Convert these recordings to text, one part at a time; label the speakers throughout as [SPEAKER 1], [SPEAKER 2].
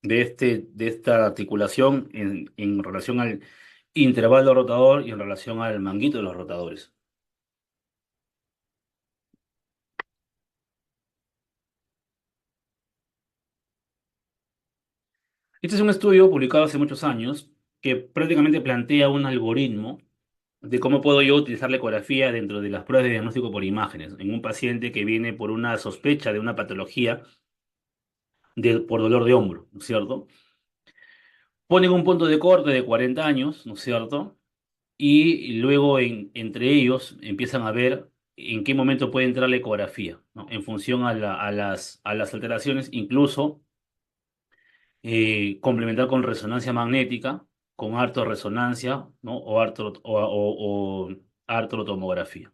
[SPEAKER 1] de esta articulación en relación al intervalo rotador y en relación al manguito de los rotadores. Este es un estudio publicado hace muchos años que prácticamente plantea un algoritmo de cómo puedo yo utilizar la ecografía dentro de las pruebas de diagnóstico por imágenes en un paciente que viene por una sospecha de una patología por dolor de hombro, ¿no es cierto? Ponen un punto de corte de 40 años, ¿no es cierto? Y luego entre ellos empiezan a ver en qué momento puede entrar la ecografía, ¿no? En función a las alteraciones, incluso complementar con resonancia magnética, con artorresonancia, ¿no? O artrotomografía.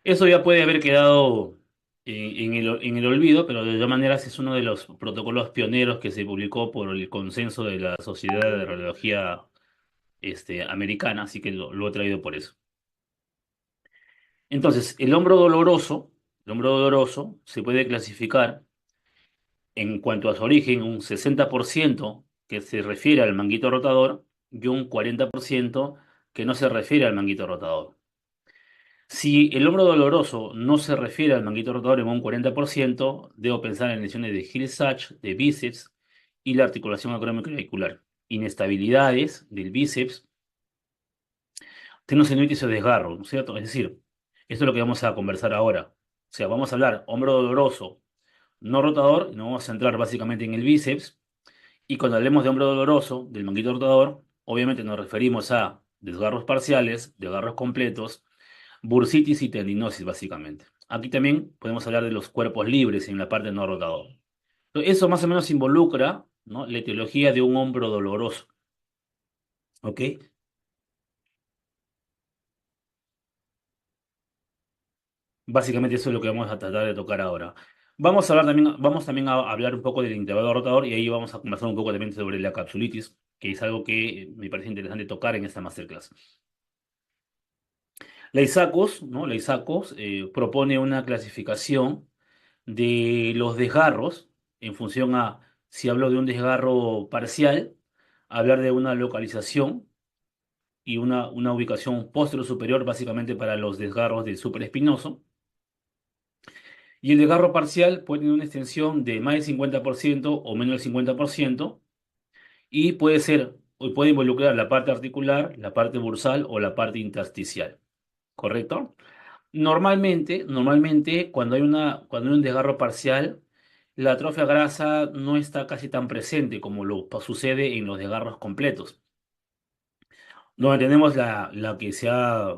[SPEAKER 1] Eso ya puede haber quedado en el olvido, pero de todas maneras es uno de los protocolos pioneros que se publicó por el consenso de la Sociedad de Radiología americana, así que lo he traído por eso. Entonces, el hombro doloroso se puede clasificar en cuanto a su origen, un 60% que se refiere al manguito rotador y un 40% que no se refiere al manguito rotador. Si el hombro doloroso no se refiere al manguito rotador en un 40%, debo pensar en lesiones de Hill-Sachs, de bíceps y la articulación acromioclavicular. Inestabilidades del bíceps, tendinosis o desgarro, ¿no es cierto? Es decir, esto es lo que vamos a conversar ahora. O sea, vamos a hablar hombro doloroso no rotador, y nos vamos a centrar básicamente en el bíceps. Y cuando hablemos de hombro doloroso, del manguito rotador, obviamente nos referimos a desgarros parciales, desgarros completos, bursitis y tendinosis, básicamente. Aquí también podemos hablar de los cuerpos libres en la parte no rotador. Entonces, eso más o menos involucra, ¿no? La etiología de un hombro doloroso. ¿Ok? Básicamente eso es lo que vamos a tratar de tocar ahora. Vamos también a hablar un poco del intervalo rotador y ahí vamos a conversar un poco también sobre la capsulitis, que es algo que me parece interesante tocar en esta masterclass. La ISACOS, ¿no? La ISACOS propone una clasificación de los desgarros en función a si hablo de un desgarro parcial, hablar de una localización y una ubicación posterior superior básicamente para los desgarros del supraespinoso. Y el desgarro parcial puede tener una extensión de más del 50% o menos del 50% y puede ser, o puede involucrar la parte articular, la parte bursal o la parte intersticial. ¿Correcto? Normalmente cuando hay un desgarro parcial, la atrofia grasa no está casi tan presente como sucede en los desgarros completos, donde tenemos la que se ha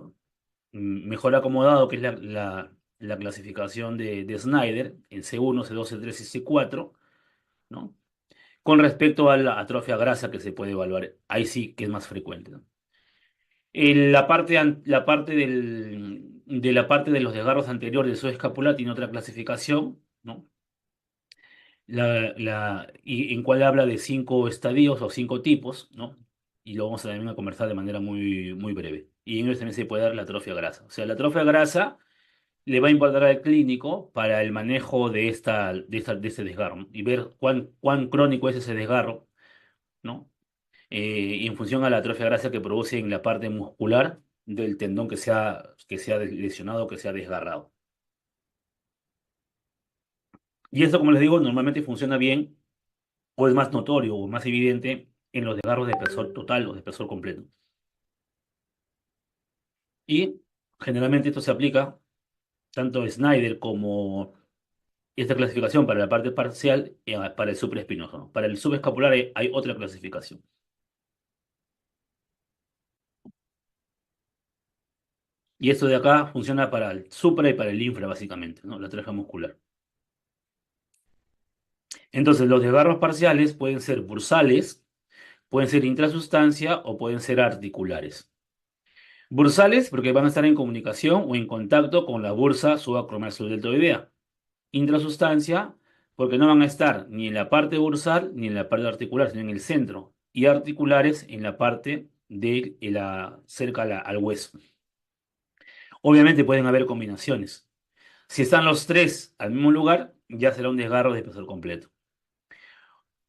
[SPEAKER 1] mejor acomodado, que es la clasificación de Snyder, en C1, C2, C3 y C4, ¿no? Con respecto a la atrofia grasa que se puede evaluar, ahí sí que es más frecuente, ¿no? La parte de los desgarros anteriores del psoas escapular tiene otra clasificación, ¿no? Y en cual habla de 5 estadios o 5 tipos, ¿no? Y lo vamos a también a conversar de manera muy breve. Y en ellos también se puede dar la atrofia grasa. O sea, la atrofia grasa le va a importar al clínico para el manejo de este desgarro, ¿no? Y ver cuán crónico es ese desgarro, ¿no? En función a la atrofia grasa que produce en la parte muscular del tendón que sea lesionado, que sea desgarrado. Y esto, como les digo, normalmente funciona bien o es más notorio o más evidente en los desgarros de espesor total o de espesor completo. Y generalmente esto se aplica tanto a Snyder como esta clasificación para la parte parcial para el supraespinoso, ¿no? Para el subescapular hay otra clasificación. Y esto de acá funciona para el supra y para el infra, básicamente, ¿no? La atrofia muscular. Entonces, los desgarros parciales pueden ser bursales, pueden ser intrasustancia o pueden ser articulares. Bursales, porque van a estar en comunicación o en contacto con la bursa subacromial deltoidea. Intrasustancia, porque no van a estar ni en la parte bursal ni en la parte articular, sino en el centro. Y articulares en la parte cerca al hueso. Obviamente pueden haber combinaciones. Si están los tres al mismo lugar, ya será un desgarro de espesor completo.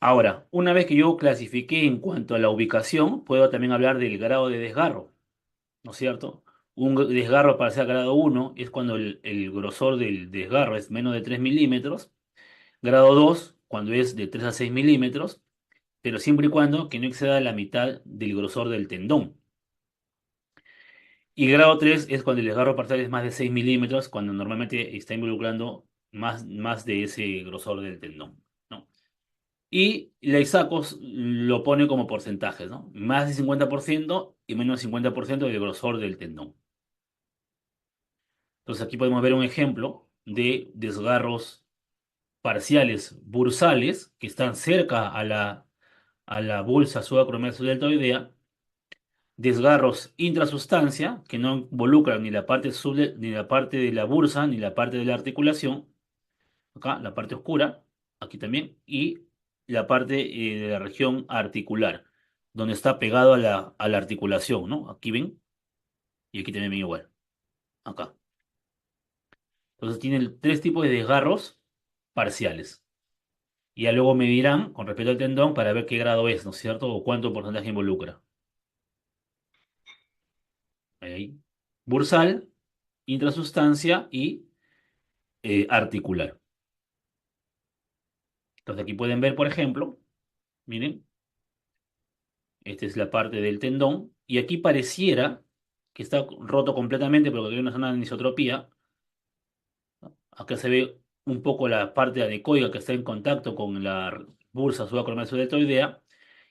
[SPEAKER 1] Ahora, una vez que yo clasifiqué en cuanto a la ubicación, puedo también hablar del grado de desgarro, ¿no es cierto? Desgarro para ser grado uno es cuando el grosor del desgarro es menos de 3 milímetros. Grado 2 cuando es de 3 a 6 milímetros, pero siempre y cuando que no exceda la mitad del grosor del tendón. Y grado 3 es cuando el desgarro parcial es más de 6 milímetros, cuando normalmente está involucrando más de ese grosor del tendón, ¿no? Y la ISACOS lo pone como porcentajes, ¿no? Más de 50% y menos de 50% del grosor del tendón. Entonces aquí podemos ver un ejemplo de desgarros parciales bursales que están cerca a la bolsa subacromial deltoidea, desgarros intrasustancia que no involucran ni la parte ni la parte de la bursa ni la parte de la articulación, acá la parte oscura, aquí también, y la parte de la región articular, donde está pegado a la articulación, ¿no? Aquí ven, y aquí también ven igual, acá. Entonces tienen tres tipos de desgarros parciales. Y ya luego me dirán con respecto al tendón para ver qué grado es, ¿no es cierto? O cuánto porcentaje involucra. Ahí. Bursal, intrasustancia y articular. Entonces aquí pueden ver, por ejemplo, miren, esta es la parte del tendón y aquí pareciera que está roto completamente porque hay una zona de anisotropía. Acá se ve un poco la parte anecoica que está en contacto con la bursa subacromial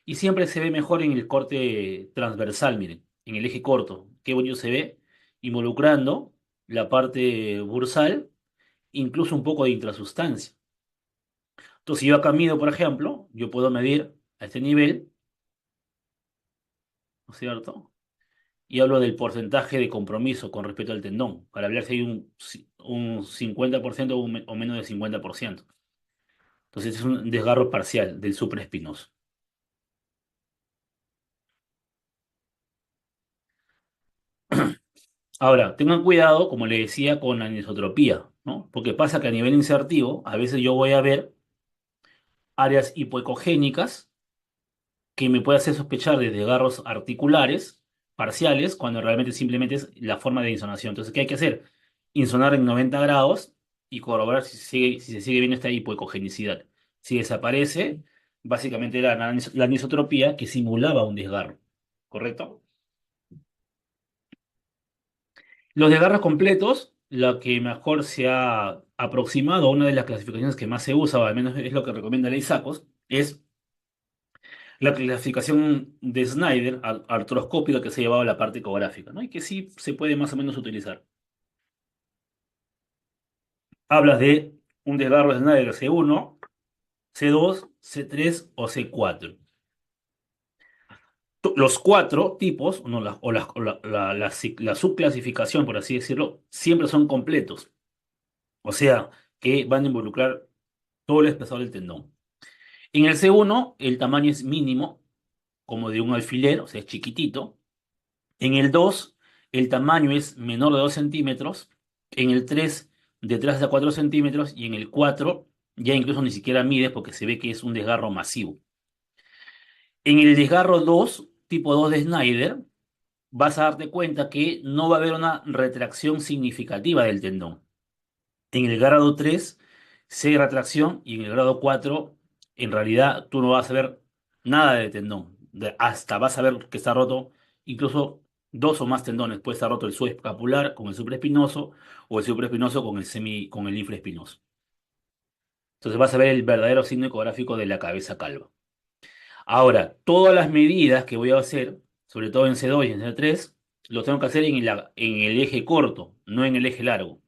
[SPEAKER 1] y siempre se ve mejor en el corte transversal, miren, en el eje corto. Qué bonito se ve, involucrando la parte bursal, incluso un poco de intrasustancia. Entonces, si yo acá mido, por ejemplo, yo puedo medir a este nivel, ¿no es cierto? Y hablo del porcentaje de compromiso con respecto al tendón, para hablar si hay un 50% o menos del 50%. Entonces, es un desgarro parcial del supraespinoso. Ahora, tengan cuidado, como le decía, con la anisotropía, ¿no? Porque pasa que a nivel insertivo, a veces yo voy a ver áreas hipoecogénicas que me puede hacer sospechar de desgarros articulares parciales, cuando realmente simplemente es la forma de insonación. Entonces, ¿qué hay que hacer? Insonar en 90 grados y corroborar si se sigue viendo esta hipoecogenicidad. Si desaparece, básicamente era la anisotropía que simulaba un desgarro, ¿correcto? Los desgarros completos, la que mejor se ha aproximado a una de las clasificaciones que más se usa, o al menos es lo que recomienda la ISACOS, es la clasificación de Snyder, artroscópica, que se ha llevado a la parte ecográfica, ¿no? Y que sí se puede más o menos utilizar. Hablas de un desgarro de Snyder C1, C2, C3 o C4. Los cuatro tipos, no, la subclasificación, por así decirlo, siempre son completos. O sea, que van a involucrar todo el espesor del tendón. En el C1, el tamaño es mínimo, como de un alfiler, o sea, es chiquitito. En el 2 el tamaño es menor de 2 centímetros. En el 3 de 3 a 4 centímetros. Y en el 4 ya incluso ni siquiera mide porque se ve que es un desgarro masivo. En el desgarro 2 tipo 2 de Snyder, vas a darte cuenta que no va a haber una retracción significativa del tendón. En el grado 3 sí hay retracción y en el grado 4 en realidad tú no vas a ver nada de tendón. Hasta vas a ver que está roto incluso dos o más tendones. Puede estar roto el subescapular con el supraespinoso o el supraespinoso con con el infraespinoso. Entonces vas a ver el verdadero signo ecográfico de la cabeza calva. Ahora, todas las medidas que voy a hacer, sobre todo en C2 y en C3, lo tengo que hacer en el eje corto, no en el eje largo. O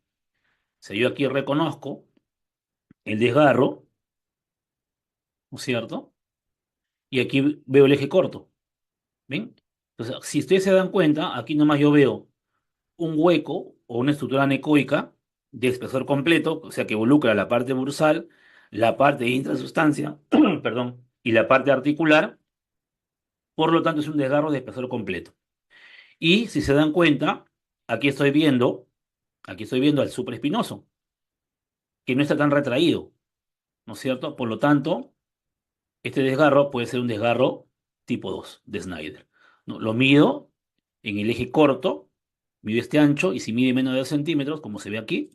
[SPEAKER 1] sea, yo aquí reconozco el desgarro, ¿no es cierto? Y aquí veo el eje corto, ¿ven? Entonces, si ustedes se dan cuenta, aquí nomás yo veo un hueco o una estructura anecoica de espesor completo, o sea que involucra la parte bursal, la parte de intrasustancia, perdón, y la parte articular, por lo tanto es un desgarro de espesor completo. Y si se dan cuenta, aquí estoy viendo, aquí estoy viendo al supraespinoso, que no está tan retraído, ¿no es cierto? Por lo tanto, Este desgarro puede ser un desgarro tipo 2 de Snyder, ¿no? Lo mido en el eje corto, mido este ancho, y si mide menos de 2 centímetros, como se ve aquí,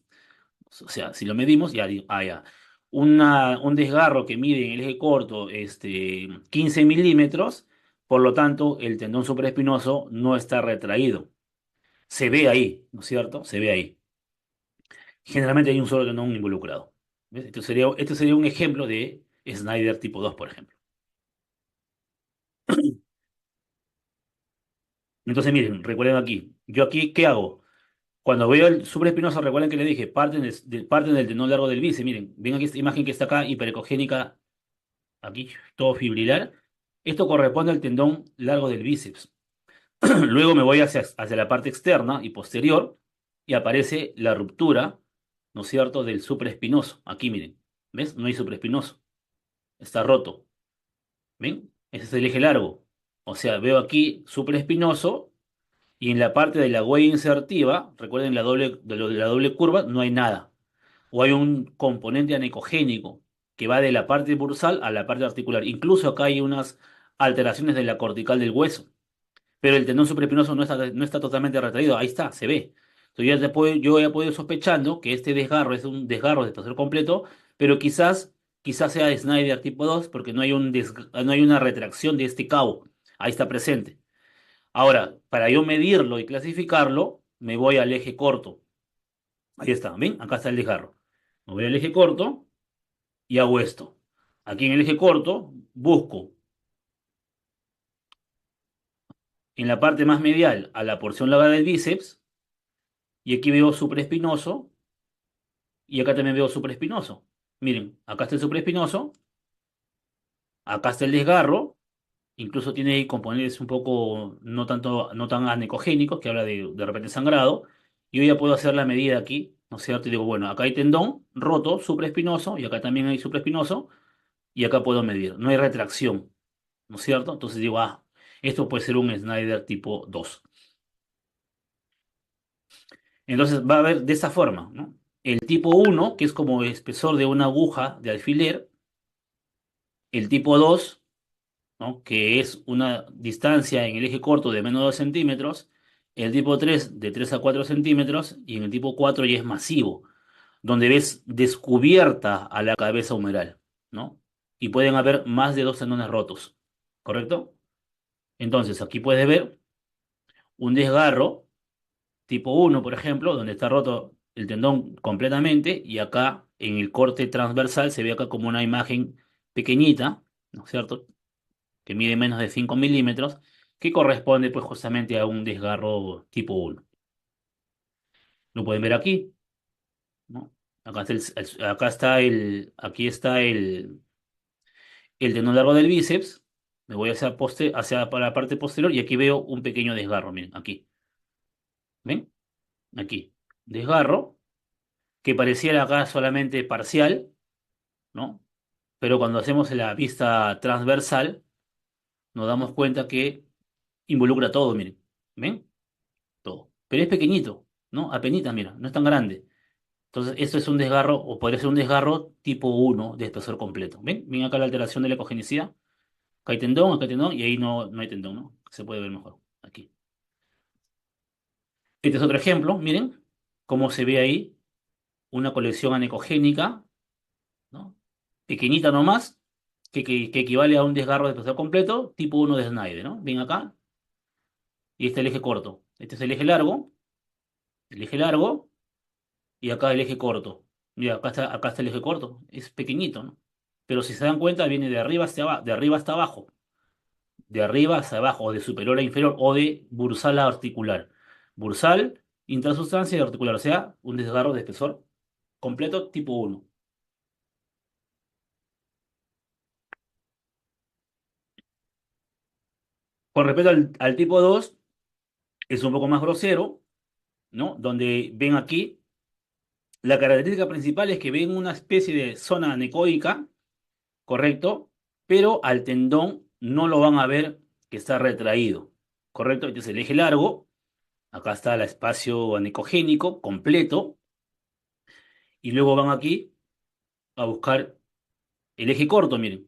[SPEAKER 1] o sea, si lo medimos, ya digo, ya. Un desgarro que mide en el eje corto 15 milímetros, por lo tanto, el tendón supraespinoso no está retraído. Se ve ahí, ¿no es cierto? Se ve ahí. Generalmente hay un solo tendón involucrado. ¿Ves? Esto sería un ejemplo de Snyder tipo 2, por ejemplo. Entonces, miren, recuerden aquí. Yo aquí, ¿qué hago? Cuando veo el supraespinoso, recuerden que le dije, parten del tendón largo del bíceps. Miren, ven aquí esta imagen que está acá, hiperecogénica, aquí, todo fibrilar. Esto corresponde al tendón largo del bíceps. Luego me voy hacia la parte externa y posterior y aparece la ruptura, ¿no es cierto?, del supraespinoso. Aquí, miren. ¿Ves? No hay supraespinoso. Está roto. ¿Ven? Ese es el eje largo. O sea, veo aquí supraespinoso y en la parte de la huella insertiva, recuerden la doble curva, no hay nada. O hay un componente anecogénico que va de la parte bursal a la parte articular. Incluso acá hay unas alteraciones de la cortical del hueso, pero el tendón supraespinoso no está totalmente retraído. Ahí está, se ve. Entonces yo ya puedo ir sospechando que este desgarro es un desgarro de espesor completo, pero quizás sea de Snyder tipo 2 porque no hay una retracción de este cabo. Ahí está presente. Ahora, para yo medirlo y clasificarlo, me voy al eje corto. Ahí está, ¿ven? Acá está el desgarro. Me voy al eje corto y hago esto. Aquí en el eje corto busco en la parte más medial a la porción larga del bíceps y aquí veo supraespinoso y acá también veo supraespinoso. Miren, acá está el supraespinoso, acá está el desgarro, incluso tiene componentes un poco no tan anecogénicos, que habla de repente sangrado, y yo ya puedo hacer la medida aquí, ¿no es cierto? Y digo, bueno, acá hay tendón roto, supraespinoso, y acá también hay supraespinoso, y acá puedo medir. No hay retracción, ¿no es cierto? Entonces digo, esto puede ser un Snyder tipo 2. Entonces va a haber de esa forma, ¿no? El tipo 1, que es como el espesor de una aguja de alfiler, el tipo 2, ¿no?, que es una distancia en el eje corto de menos de 2 centímetros, el tipo 3 de 3 a 4 centímetros, y en el tipo 4 ya es masivo, donde ves descubierta a la cabeza humeral, ¿no? Y pueden haber más de dos tendones rotos, ¿correcto? Entonces, aquí puedes ver un desgarro tipo 1, por ejemplo, donde está roto el tendón completamente, y acá en el corte transversal se ve acá como una imagen pequeñita, ¿no es cierto?, que mide menos de 5 milímetros, que corresponde pues justamente a un desgarro tipo 1. Lo pueden ver aquí, ¿no? Aquí está el tendón largo del bíceps. Me voy hacia para la parte posterior y aquí veo un pequeño desgarro, miren, aquí. ¿Ven? Aquí. Desgarro, que pareciera acá solamente parcial, ¿no? Pero cuando hacemos la vista transversal, nos damos cuenta que involucra todo, miren. ¿Ven? Todo. Pero es pequeñito, ¿no? Apenitas, mira, no es tan grande. Entonces, esto es un desgarro, o podría ser un desgarro tipo 1 de espesor completo. ¿Ven? Ven acá la alteración de la ecogenicidad. Acá hay tendón, y ahí no hay tendón, ¿no? Se puede ver mejor. Aquí. Este es otro ejemplo, miren cómo se ve ahí una colección anecogénica, ¿no? Pequeñita nomás, que equivale a un desgarro de espesor completo, tipo 1 de Snyder, ¿no? Ven acá, y este es el eje corto. Este es el eje largo, y acá el eje corto. Mira, acá está el eje corto. Es pequeñito, ¿no? Pero si se dan cuenta, viene de arriba hacia abajo, de arriba hasta abajo. De arriba hacia abajo, o de superior a inferior, o de bursal a articular. Bursal, intrasustancia y articular. O sea, un desgarro de espesor completo tipo 1. Con respecto al tipo 2, es un poco más grosero, ¿no? Donde ven aquí, la característica principal es que ven una especie de zona anecoica, ¿correcto? Pero al tendón no lo van a ver que está retraído, ¿correcto? Este es el eje largo, acá está el espacio anecogénico completo, y luego van aquí a buscar el eje corto, miren.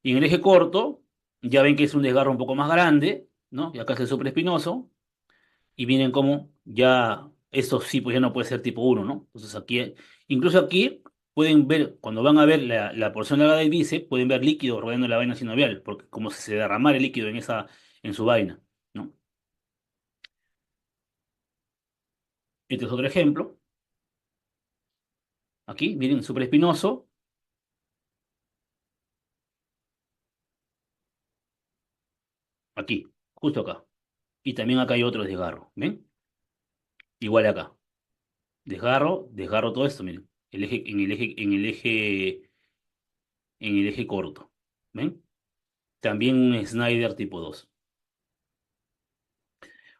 [SPEAKER 1] Y en el eje corto, ya ven que es un desgarro un poco más grande, ¿no? Y acá es el supraespinoso. Y miren cómo ya, esto sí, pues ya no puede ser tipo uno, ¿no? Entonces aquí, incluso aquí pueden ver, cuando van a ver la porción larga del bíceps, pueden ver líquido rodeando la vaina sinovial, porque como si se derramara el líquido en su vaina, ¿no? Este es otro ejemplo. Aquí, miren, supraespinoso, aquí, justo acá. Y también acá hay otro desgarro, ¿ven? Igual acá. Desgarro, desgarro todo esto, miren. En el eje corto. ¿Ven? También un Snyder tipo 2.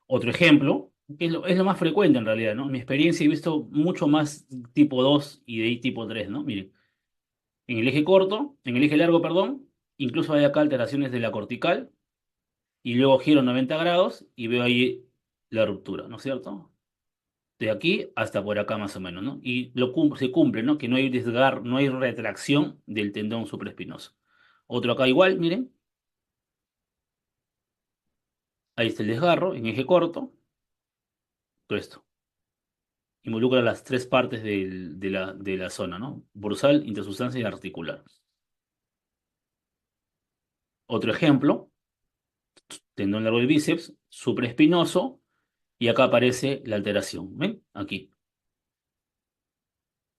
[SPEAKER 1] Otro ejemplo, que es lo más frecuente en realidad, ¿no? En mi experiencia he visto mucho más tipo 2 y de ahí tipo 3, ¿no? Miren, en el eje corto, en el eje largo, perdón, incluso hay acá alteraciones de la cortical y luego giro 90 grados y veo ahí la ruptura, ¿no es cierto? De aquí hasta por acá más o menos, ¿no? Y se cumple, ¿no? Que no hay desgarro, no hay retracción del tendón supraespinoso. Otro acá igual, miren, ahí está el desgarro en eje corto, todo esto. Involucra las tres partes de la zona, ¿no? Bursal, intersustancia y articular. Otro ejemplo, tendón largo del bíceps, supraespinoso, y acá aparece la alteración. ¿Ven? Aquí.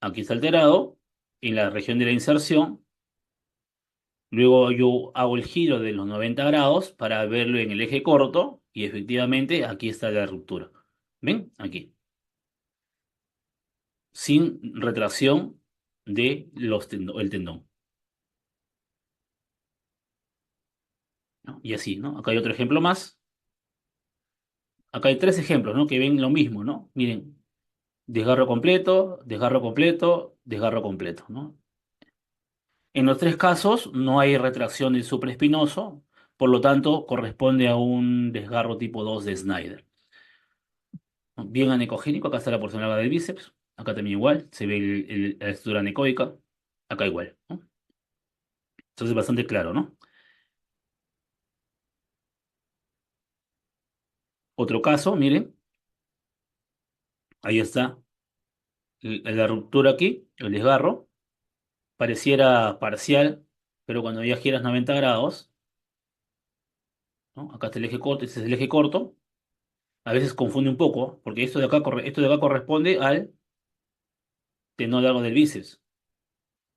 [SPEAKER 1] Aquí está alterado, en la región de la inserción. Luego yo hago el giro de los 90 grados para verlo en el eje corto, y efectivamente aquí está la ruptura. ¿Ven? Aquí. Sin retracción de el tendón. ¿No? Y así, ¿no? Acá hay otro ejemplo más. Acá hay tres ejemplos, ¿no? Que ven lo mismo, ¿no? Miren, desgarro completo, desgarro completo, desgarro completo, ¿no? En los tres casos no hay retracción del supraespinoso, por lo tanto corresponde a un desgarro tipo 2 de Snyder, ¿no? Bien anecogénico, acá está la porción larga del bíceps, acá también igual, se ve la estructura anecoica, acá igual, ¿no? Entonces bastante claro, ¿no? Otro caso, miren, ahí está la ruptura aquí, el desgarro, pareciera parcial, pero cuando ya giras 90 grados, ¿no? Acá está el eje corto, este es el eje corto. A veces confunde un poco, porque esto de acá corresponde al tendón largo del bíceps.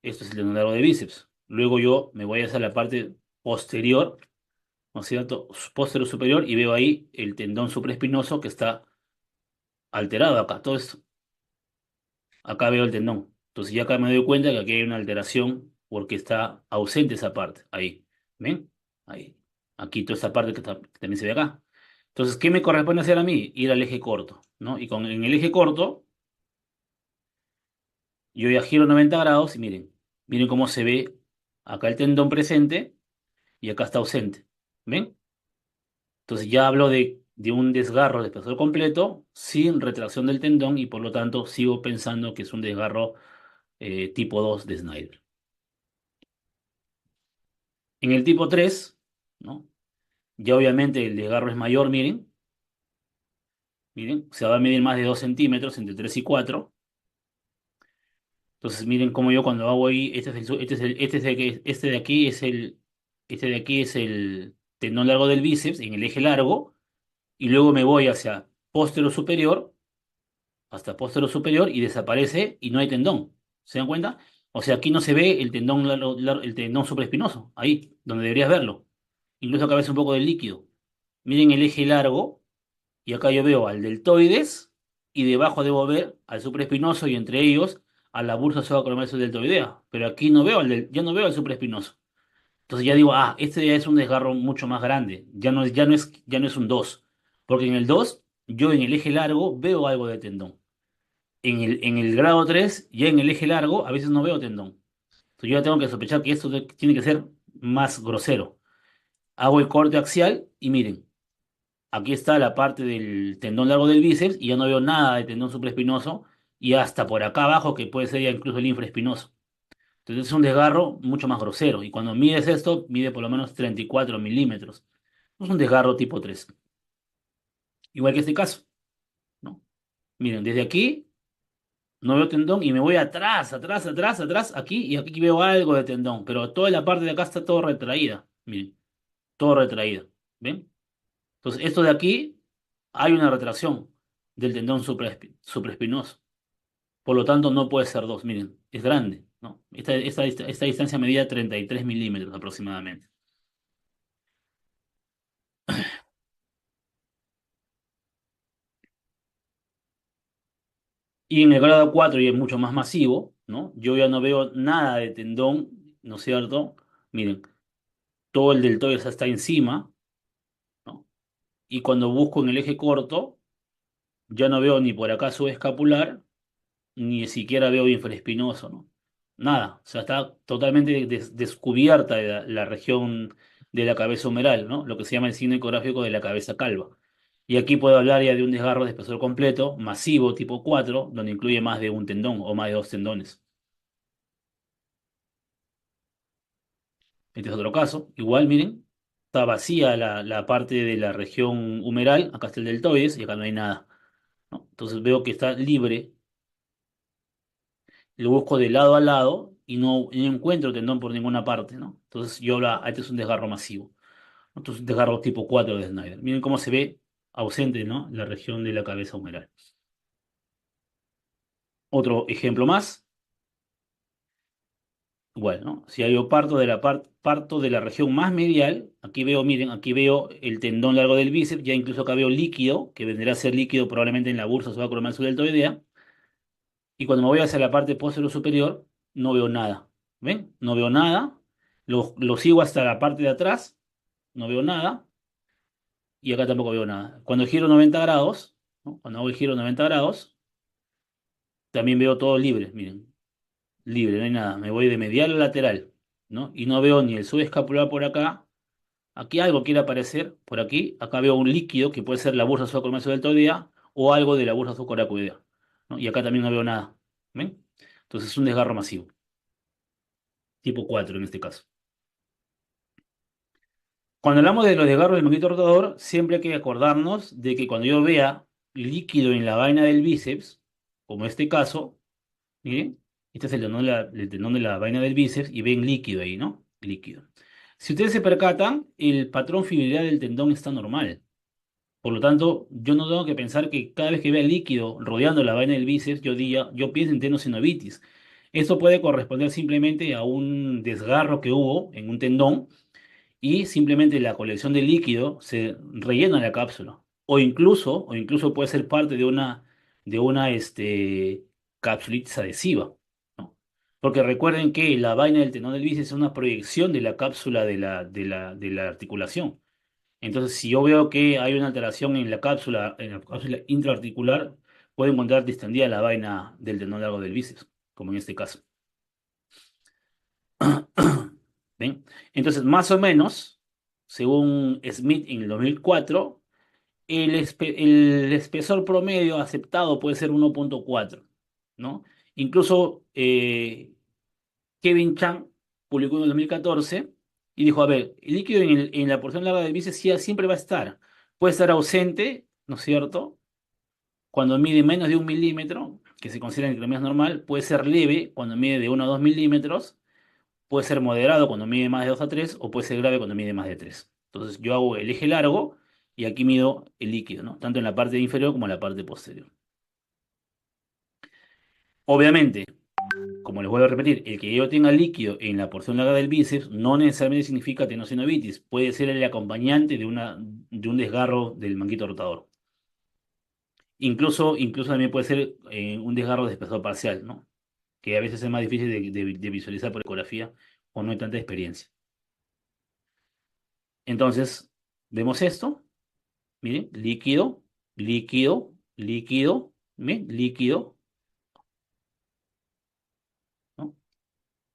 [SPEAKER 1] Esto es el tendón largo del bíceps. Luego yo me voy hacia la parte posterior, ¿no es cierto? Posterior superior y veo ahí el tendón supraespinoso que está alterado acá. Entonces, acá veo el tendón. Entonces ya acá me doy cuenta que aquí hay una alteración porque está ausente esa parte. Ahí. ¿Ven? Ahí. Aquí toda esta parte que también se ve acá. Entonces, ¿qué me corresponde hacer a mí? Ir al eje corto, ¿no? En el eje corto, yo ya giro 90 grados y miren cómo se ve acá el tendón presente y acá está ausente. ¿Ven? Entonces ya hablo de un desgarro de espesor completo sin retracción del tendón y por lo tanto sigo pensando que es un desgarro tipo 2 de Snyder. En el tipo 3, ¿no? Ya obviamente el desgarro es mayor, miren, se va a medir más de 2 centímetros entre 3 y 4. Entonces miren cómo yo cuando hago ahí, este de aquí es el tendón largo del bíceps en el eje largo y luego me voy hacia póstero superior, hasta póstero superior y desaparece y no hay tendón. ¿Se dan cuenta? O sea, aquí no se ve el tendón, el tendón supraespinoso, ahí, donde deberías verlo. Incluso acá ves un poco del líquido. Miren el eje largo y acá yo veo al deltoides y debajo debo ver al supraespinoso y entre ellos a la bursa subacromial deltoidea. Pero aquí no veo ya no veo al supraespinoso. Entonces ya digo, este ya es un desgarro mucho más grande. Ya no es un 2. Porque en el 2 yo en el eje largo veo algo de tendón. En el grado 3 ya en el eje largo, a veces no veo tendón. Entonces yo ya tengo que sospechar que tiene que ser más grosero. Hago el corte axial y miren, aquí está la parte del tendón largo del bíceps y ya no veo nada de tendón supraespinoso y hasta por acá abajo que puede ser ya incluso el infraespinoso. Entonces es un desgarro mucho más grosero. Y cuando mides esto, mide por lo menos 34 milímetros. Es un desgarro tipo 3. Igual que este caso, ¿no? Miren, desde aquí no veo tendón y me voy atrás, atrás, atrás, atrás, aquí y aquí veo algo de tendón. Pero toda la parte de acá está todo retraída. Miren, todo retraído. ¿Ven? Entonces, esto de aquí hay una retracción del tendón supraespinoso. Por lo tanto, no puede ser dos. Miren, es grande, ¿no? Esta distancia medía 33 milímetros aproximadamente. Y en el grado 4 y es mucho más masivo, ¿no? Yo ya no veo nada de tendón, ¿no es cierto? Miren, todo el deltoides está encima, ¿no? Y cuando busco en el eje corto, ya no veo ni por acá subescapular, ni siquiera veo infraespinoso, ¿no? Nada, o sea, está totalmente descubierta la región de la cabeza humeral, ¿no? Lo que se llama el signo ecográfico de la cabeza calva. Y aquí puedo hablar ya de un desgarro de espesor completo, masivo, tipo 4, donde incluye más de un tendón o más de dos tendones. Este es otro caso. Igual, miren, está vacía la parte de la región humeral, acá está el deltoides y acá no hay nada, ¿no? Entonces veo que está libre, lo busco de lado a lado y no encuentro tendón por ninguna parte, ¿no? Entonces yo hablo, este es un desgarro masivo, ¿no? Entonces un desgarro tipo 4 de Snyder. Miren cómo se ve ausente, ¿no? La región de la cabeza humeral. Otro ejemplo más, igual, ¿no? Si yo parto de la región más medial, aquí veo, miren, aquí veo el tendón largo del bíceps, ya incluso acá veo líquido, que vendrá a ser líquido probablemente en la bursa subacromial y cuando me voy hacia la parte posterior superior, no veo nada. ¿Ven? No veo nada. Lo sigo hasta la parte de atrás, no veo nada. Y acá tampoco veo nada. Cuando giro 90 grados, ¿no? Cuando hago el giro 90 grados, también veo todo libre, miren. Libre, no hay nada. Me voy de medial a lateral, ¿no? Y no veo ni el subescapular por acá. Aquí algo quiere aparecer, por aquí. Acá veo un líquido que puede ser la bursa subacromial o algo de la bursa subcoracoidea, ¿no? Y acá también no veo nada. ¿Ven? Entonces es un desgarro masivo. Tipo 4 en este caso. Cuando hablamos de los desgarros del manguito rotador, siempre hay que acordarnos de que cuando yo vea líquido en la vaina del bíceps, como este caso, miren, este es el tendón de la vaina del bíceps y ven líquido ahí, ¿no? Líquido. Si ustedes se percatan, el patrón fibrilar del tendón está normal. Por lo tanto, yo no tengo que pensar que cada vez que vea líquido rodeando la vaina del bíceps, yo pienso en tendinosis. Esto puede corresponder simplemente a un desgarro que hubo en un tendón y simplemente la colección de líquido se rellena la cápsula. O incluso puede ser parte de una capsulitis adhesiva, ¿no? Porque recuerden que la vaina del tendón del bíceps es una proyección de la cápsula de la articulación. Entonces, si yo veo que hay una alteración en la cápsula intraarticular, puedo encontrar distendida la vaina del tendón largo del bíceps, como en este caso. ¿Ven? Entonces, más o menos, según Smith en el 2004, el espesor promedio aceptado puede ser 1,4, ¿no? Incluso Kevin Chang publicó en el 2014 y dijo, a ver, el líquido en la porción larga del bíceps siempre va a estar. Puede estar ausente, ¿no es cierto? Cuando mide menos de 1 milímetro, que se considera entre comillas normal, puede ser leve cuando mide de 1 a 2 milímetros, puede ser moderado cuando mide más de 2 a 3 o puede ser grave cuando mide más de 3. Entonces yo hago el eje largo y aquí mido el líquido, ¿no? Tanto en la parte inferior como en la parte posterior. Obviamente, como les vuelvo a repetir, el que yo tenga líquido en la porción larga del bíceps no necesariamente significa tenosinovitis, puede ser el acompañante de un desgarro del manguito rotador. Incluso también puede ser un desgarro de espesor parcial, ¿no? Que a veces es más difícil de visualizar por ecografía o no hay tanta experiencia. Entonces, vemos esto, miren, líquido, líquido, líquido, ¿ven? Líquido, ¿no?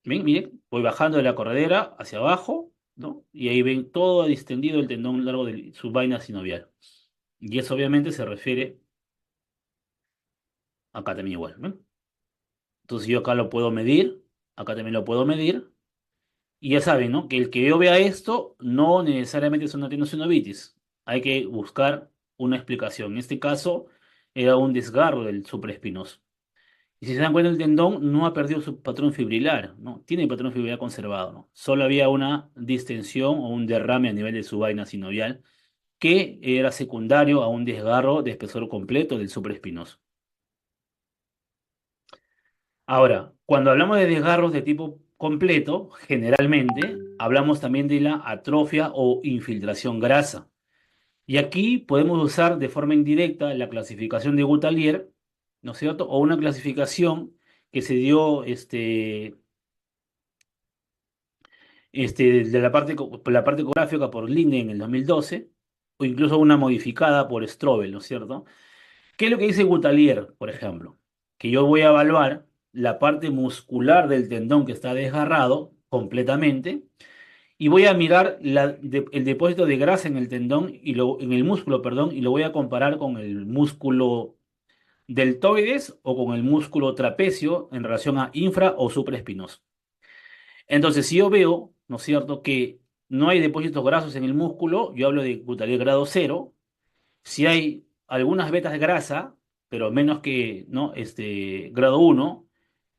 [SPEAKER 1] ¿Ven? Miren, voy bajando de la corredera hacia abajo, ¿no? Y ahí ven todo distendido el tendón largo de su vaina sinovial. Y eso obviamente se refiere acá también igual, ¿ven? Entonces yo acá lo puedo medir, Acá también lo puedo medir. Y ya saben, ¿no? Que el que yo vea esto no necesariamente es una tendinosidonitis. Hay que buscar una explicación. En este caso, era un desgarro del supraespinoso. Y si se dan cuenta, el tendón no ha perdido su patrón fibrilar, ¿no? Tiene el patrón fibrilar conservado, ¿no? Solo había una distensión o un derrame a nivel de su vaina sinovial que era secundario a un desgarro de espesor completo del supraespinoso. Ahora, cuando hablamos de desgarros de tipo completo, generalmente hablamos también de la atrofia o infiltración grasa. Y aquí podemos usar de forma indirecta la clasificación de Gutalier, ¿no es cierto? O una clasificación que se dio de la parte ecográfica por Linde en el 2012, o incluso una modificada por Strobel, ¿no es cierto? ¿Qué es lo que dice Gutalier, por ejemplo? Que yo voy a evaluar la parte muscular del tendón que está desgarrado completamente y voy a mirar el depósito de grasa en el tendón en el músculo, perdón, y lo voy a comparar con el músculo deltoides o con el músculo trapecio en relación a infra o supraespinoso. Entonces, si yo veo, ¿no es cierto?, que no hay depósitos grasos en el músculo, yo hablo de Gutalier grado cero. Si hay algunas vetas de grasa, pero menos que, ¿no? Grado uno.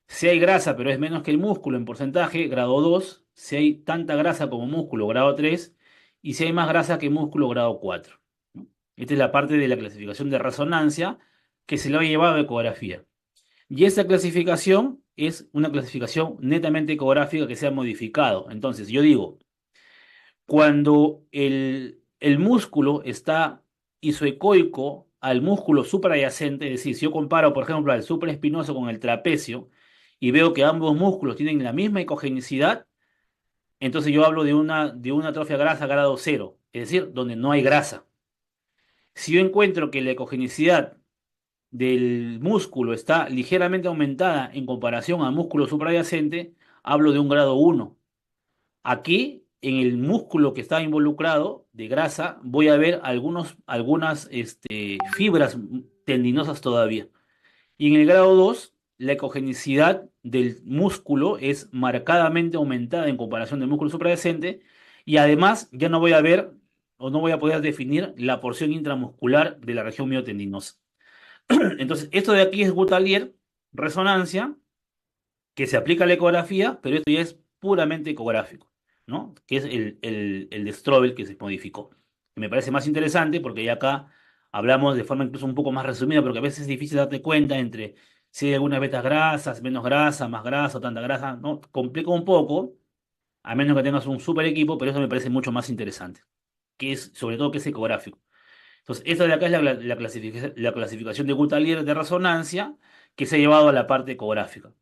[SPEAKER 1] Si hay grasa, pero es menos que el músculo en porcentaje, grado 2. Si hay tanta grasa como músculo, grado 3. Y si hay más grasa que músculo, grado 4, ¿no? Esta es la parte de la clasificación de resonancia que se lo ha llevado a ecografía. Y esta clasificación es una clasificación netamente ecográfica que se ha modificado. Entonces, yo digo, cuando el músculo está isoecoico al músculo suprayacente, es decir, si yo comparo, por ejemplo, al supraespinoso con el trapecio y veo que ambos músculos tienen la misma ecogenicidad, entonces yo hablo de una atrofia grasa grado cero, es decir, donde no hay grasa. Si yo encuentro que la ecogenicidad del músculo está ligeramente aumentada en comparación al músculo suprayacente, hablo de un grado uno. Aquí, en el músculo que está involucrado de grasa, voy a ver algunas fibras tendinosas todavía. Y en el grado 2, la ecogenicidad del músculo es marcadamente aumentada en comparación del músculo suprayacente y además ya no voy a ver o no voy a poder definir la porción intramuscular de la región miotendinosa. Entonces, esto de aquí es Gutalier, resonancia, que se aplica a la ecografía, pero esto ya es puramente ecográfico, ¿no? Que es el de Strobel que se modificó. Y me parece más interesante porque ya acá hablamos de forma incluso un poco más resumida, porque a veces es difícil darte cuenta entre si hay algunas betas grasas, menos grasa, más grasa o tanta grasa, ¿no? Complica un poco, a menos que tengas un super equipo, pero eso me parece mucho más interesante, que es sobre todo que es ecográfico. Entonces, esta de acá es la clasificación de Gutalier de resonancia que se ha llevado a la parte ecográfica,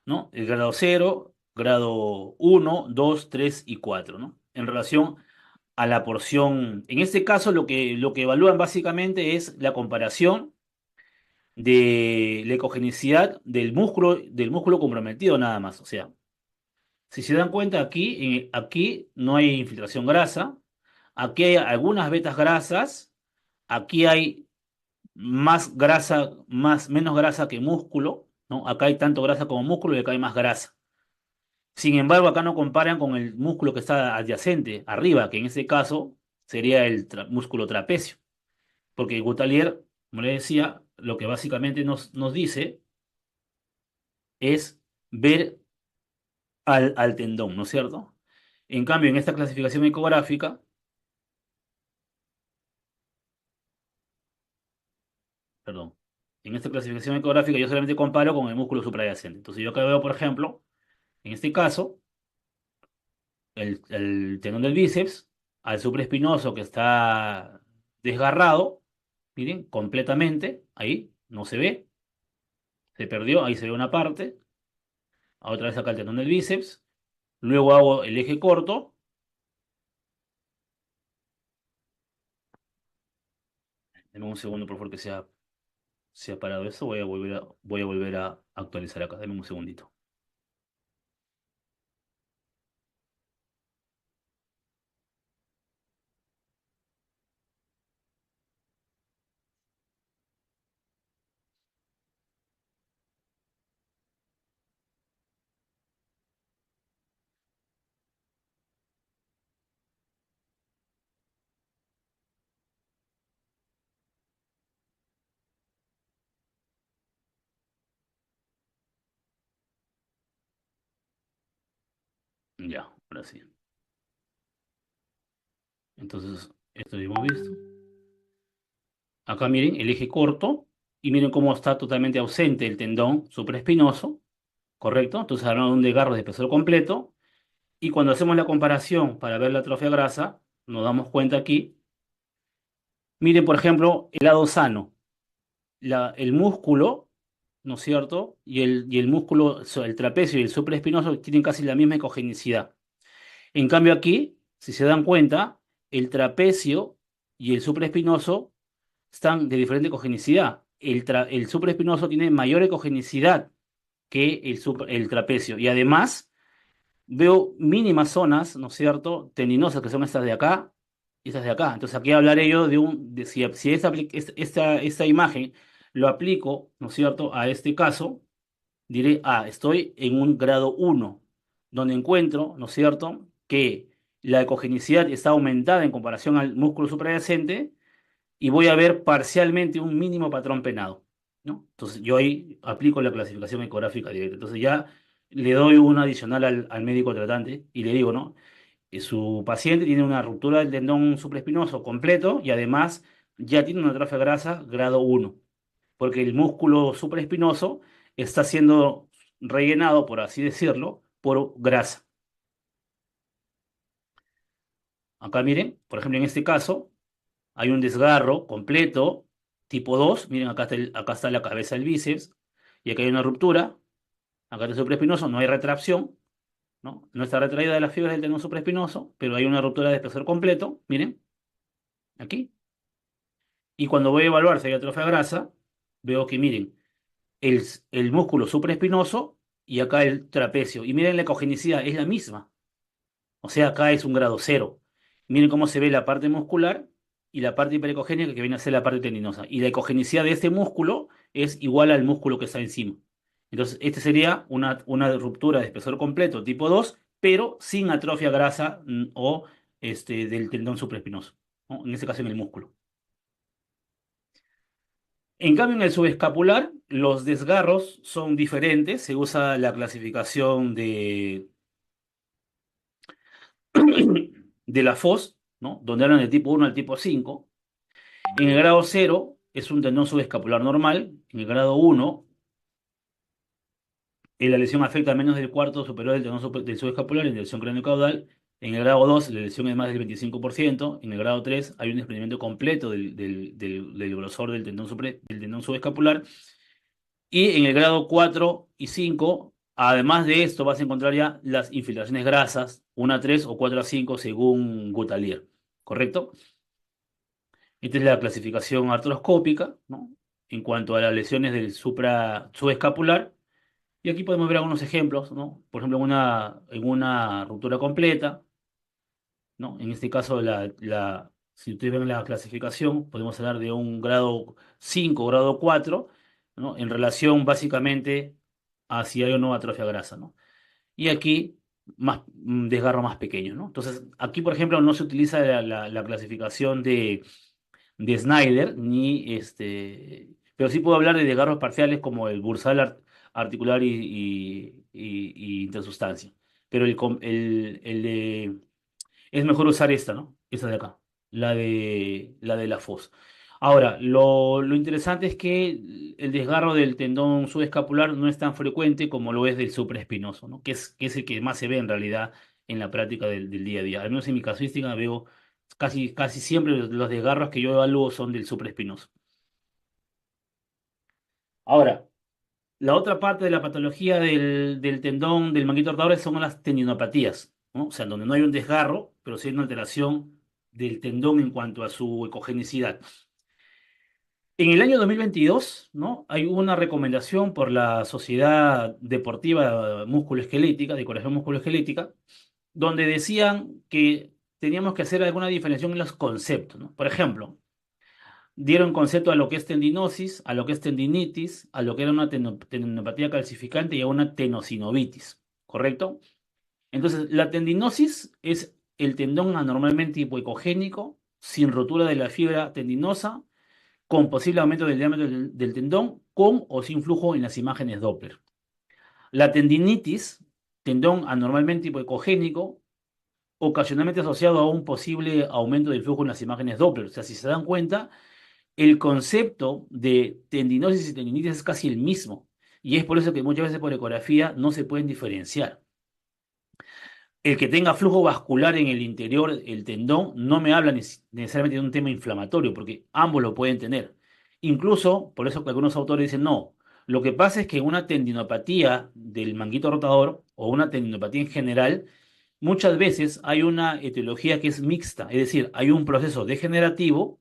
[SPEAKER 1] ¿no? El grado cero, grado uno, 2, 3 y 4, ¿no? En relación a la porción, en este caso lo que evalúan básicamente es la comparación de la ecogenicidad del músculo comprometido nada más. O sea, si se dan cuenta aquí no hay infiltración grasa, aquí hay algunas betas grasas, aquí hay más grasa, menos grasa que músculo, ¿no? Acá hay tanto grasa como músculo y acá hay más grasa. Sin embargo, acá no comparan con el músculo que está adyacente, arriba, que en este caso sería el músculo trapecio. Porque Gutalier, como le decía, lo que básicamente nos dice es ver al tendón, ¿no es cierto? En cambio, en esta clasificación ecográfica, perdón, en esta clasificación ecográfica yo solamente comparo con el músculo suprayacente. Entonces yo acá veo, por ejemplo, en este caso, el tendón del bíceps, al supraespinoso que está desgarrado, miren, completamente, ahí no se ve, se perdió, ahí se ve una parte, otra vez acá el tendón del bíceps, luego hago el eje corto, denme un segundo por favor que se ha parado eso, voy a volver a actualizar acá, denme un segundito. Ya, ahora sí. Entonces, esto ya hemos visto. Acá miren el eje corto y miren cómo está totalmente ausente el tendón supraespinoso, ¿correcto? Entonces hablamos de un desgarro de espesor completo y cuando hacemos la comparación para ver la atrofia grasa, nos damos cuenta aquí, miren por ejemplo el lado sano, el músculo, ¿no es cierto? Y el músculo, el trapecio y el supraespinoso tienen casi la misma ecogenicidad. En cambio aquí, si se dan cuenta, el trapecio y el supraespinoso están de diferente ecogenicidad. El supraespinoso tiene mayor ecogenicidad que el trapecio. Y además veo mínimas zonas, ¿no es cierto?, tendinosas, que son estas de acá y estas de acá. Entonces aquí hablaré yo si esta imagen lo aplico, ¿no es cierto?, a este caso, diré, estoy en un grado uno donde encuentro, ¿no es cierto?, que la ecogenicidad está aumentada en comparación al músculo suprayacente y voy a ver parcialmente un mínimo patrón penado, ¿no? Entonces yo ahí aplico la clasificación ecográfica directa. Entonces ya le doy una adicional al médico tratante y le digo, ¿no? Su paciente tiene una ruptura del tendón supraespinoso completo y además ya tiene una atrofia grasa grado uno porque el músculo supraespinoso está siendo rellenado, por así decirlo, por grasa. Acá miren, por ejemplo, en este caso, hay un desgarro completo, tipo 2. Miren, acá está la cabeza del bíceps. Y acá hay una ruptura. Acá está el supraespinoso. No hay retracción, ¿no? No está retraída de las fibras del tendón supraespinoso, pero hay una ruptura de espesor completo. Miren, aquí. Y cuando voy a evaluar si hay atrofia grasa, veo que, miren, el músculo supraespinoso y acá el trapecio. Y miren la ecogenicidad, es la misma. O sea, acá es un grado cero. Miren cómo se ve la parte muscular y la parte hiperecogénica que viene a ser la parte tendinosa. Y la ecogenicidad de este músculo es igual al músculo que está encima. Entonces, este sería una ruptura de espesor completo tipo 2, pero sin atrofia grasa o del tendón supraespinoso, ¿no? En este caso en el músculo. En cambio, en el subescapular, los desgarros son diferentes. Se usa la clasificación de la FOS, ¿no? Donde hablan del tipo 1 al tipo 5. En el grado 0 es un tendón subescapular normal. En el grado 1, la lesión afecta a menos del cuarto superior del tendón del subescapular en dirección craneocaudal. En el grado 2, la lesión es más del 25%. En el grado 3, hay un desprendimiento completo del grosor del tendón subescapular. Y en el grado 4 y 5, además de esto, vas a encontrar ya las infiltraciones grasas, 1 a 3 o 4 a 5 según Gutalier. ¿Correcto? Esta es la clasificación artroscópica, ¿no? En cuanto a las lesiones del subescapular. Y aquí podemos ver algunos ejemplos, ¿no? Por ejemplo, en una ruptura completa, ¿no? En este caso, si ustedes ven la clasificación, podemos hablar de un grado 5 o grado 4, ¿no? En relación básicamente a si hay o no atrofia grasa, ¿no? Y aquí un desgarro más pequeño, ¿no? Entonces, aquí, por ejemplo, no se utiliza la clasificación de Snyder, pero sí puedo hablar de desgarros parciales como el bursal articular y intersustancia. Pero es mejor usar esta, ¿no? Esta de acá, la de la FOS. Ahora, lo interesante es que el desgarro del tendón subescapular no es tan frecuente como lo es del supraespinoso, ¿no? Que es el que más se ve en realidad en la práctica del día a día. Al menos en mi casuística veo casi siempre los desgarros que yo evalúo son del supraespinoso. Ahora, la otra parte de la patología del tendón del manguito rotador son las tendinopatías, ¿no? O sea, donde no hay un desgarro, pero sí hay una alteración del tendón en cuanto a su ecogenicidad. En el año 2022, ¿no? Hay una recomendación por la Sociedad Deportiva Musculoesquelética, de Corazón Musculoesquelética, donde decían que teníamos que hacer alguna diferenciación en los conceptos, ¿no? Por ejemplo, dieron concepto a lo que es tendinosis, a lo que es tendinitis, a lo que era una tendinopatía calcificante y a una tenosinovitis, ¿correcto? Entonces, la tendinosis es el tendón anormalmente hipoecogénico, sin rotura de la fibra tendinosa, con posible aumento del diámetro del tendón, con o sin flujo en las imágenes Doppler. La tendinitis tendón anormalmente hipoecogénico, ocasionalmente asociado a un posible aumento del flujo en las imágenes Doppler. O sea, si se dan cuenta, el concepto de tendinosis y tendinitis es casi el mismo. Y es por eso que muchas veces por ecografía no se pueden diferenciar. El que tenga flujo vascular en el interior, el tendón, no me habla necesariamente de un tema inflamatorio, porque ambos lo pueden tener. Incluso, por eso que algunos autores dicen, no, lo que pasa es que en una tendinopatía del manguito rotador o una tendinopatía en general, muchas veces hay una etiología que es mixta, es decir, hay un proceso degenerativo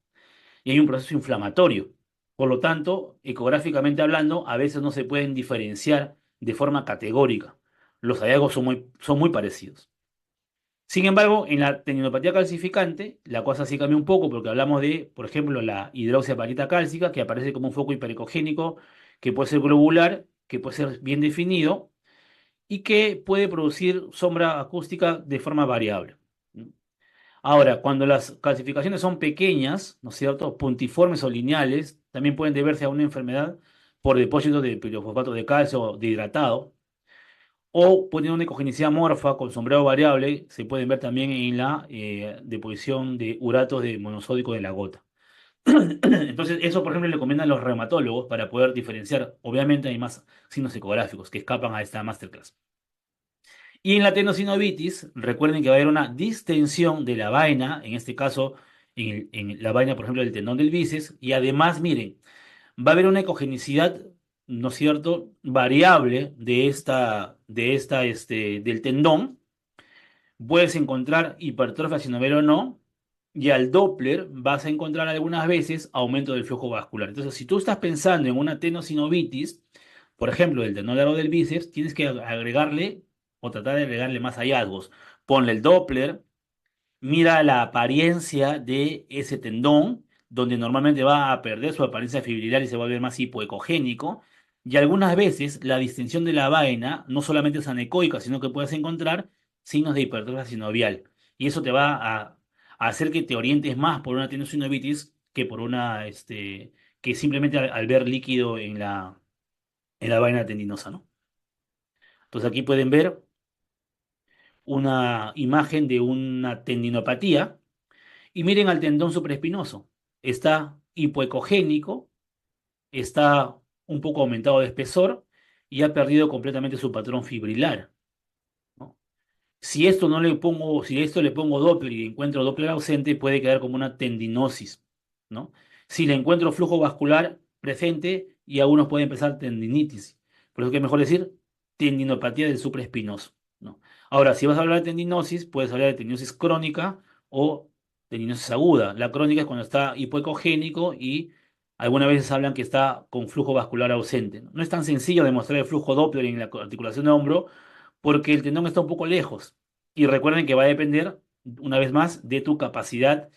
[SPEAKER 1] y hay un proceso inflamatorio. Por lo tanto, ecográficamente hablando, a veces no se pueden diferenciar de forma categórica. Los hallazgos son muy parecidos. Sin embargo, en la tendinopatía calcificante, la cosa sí cambia un poco porque hablamos de, por ejemplo, la hidroxiapatita cálcica, que aparece como un foco hiperecogénico, que puede ser globular, que puede ser bien definido y que puede producir sombra acústica de forma variable. Ahora, cuando las calcificaciones son pequeñas, ¿no es cierto?, puntiformes o lineales, también pueden deberse a una enfermedad por depósito de pirofosfato de calcio deshidratado, o poniendo una ecogenicidad amorfa con sombreado variable, se pueden ver también en la deposición de uratos de monosódico de la gota. Entonces, eso, por ejemplo, le recomiendan los reumatólogos para poder diferenciar. Obviamente hay más signos ecográficos que escapan a esta masterclass. Y en la tenosinovitis, recuerden que va a haber una distensión de la vaina, en este caso, en la vaina, por ejemplo, del tendón del bíceps, y además, miren, va a haber una ecogenicidad, ¿no es cierto?, variable del tendón. Puedes encontrar hipertrofia sinovial o no, y al Doppler vas a encontrar algunas veces aumento del flujo vascular. Entonces, si tú estás pensando en una tenosinovitis, por ejemplo, del tendón largo del bíceps, tienes que agregarle o tratar de agregarle más hallazgos. Ponle el Doppler, mira la apariencia de ese tendón, donde normalmente va a perder su apariencia fibrilar y se va a ver más hipoecogénico. Y algunas veces la distensión de la vaina no solamente es anecoica, sino que puedes encontrar signos de hipertrofia sinovial. Y eso te va a hacer que te orientes más por una tenosinovitis que por una, que simplemente al ver líquido en la vaina tendinosa, ¿no? Entonces aquí pueden ver una imagen de una tendinopatía. Y miren al tendón supraespinoso. Está hipoecogénico, está un poco aumentado de espesor y ha perdido completamente su patrón fibrilar, ¿no? Si esto le pongo Doppler y encuentro Doppler ausente, puede quedar como una tendinosis, ¿no? Si le encuentro flujo vascular presente, y algunos pueden empezar tendinitis. Por eso que es mejor decir tendinopatía del supraespinoso, ¿no? Ahora, si vas a hablar de tendinosis, puedes hablar de tendinosis crónica o tendinosis aguda. La crónica es cuando está hipoecogénico y algunas veces hablan que está con flujo vascular ausente. No es tan sencillo demostrar el flujo Doppler en la articulación de hombro porque el tendón está un poco lejos. Y recuerden que va a depender, una vez más, de tu capacidad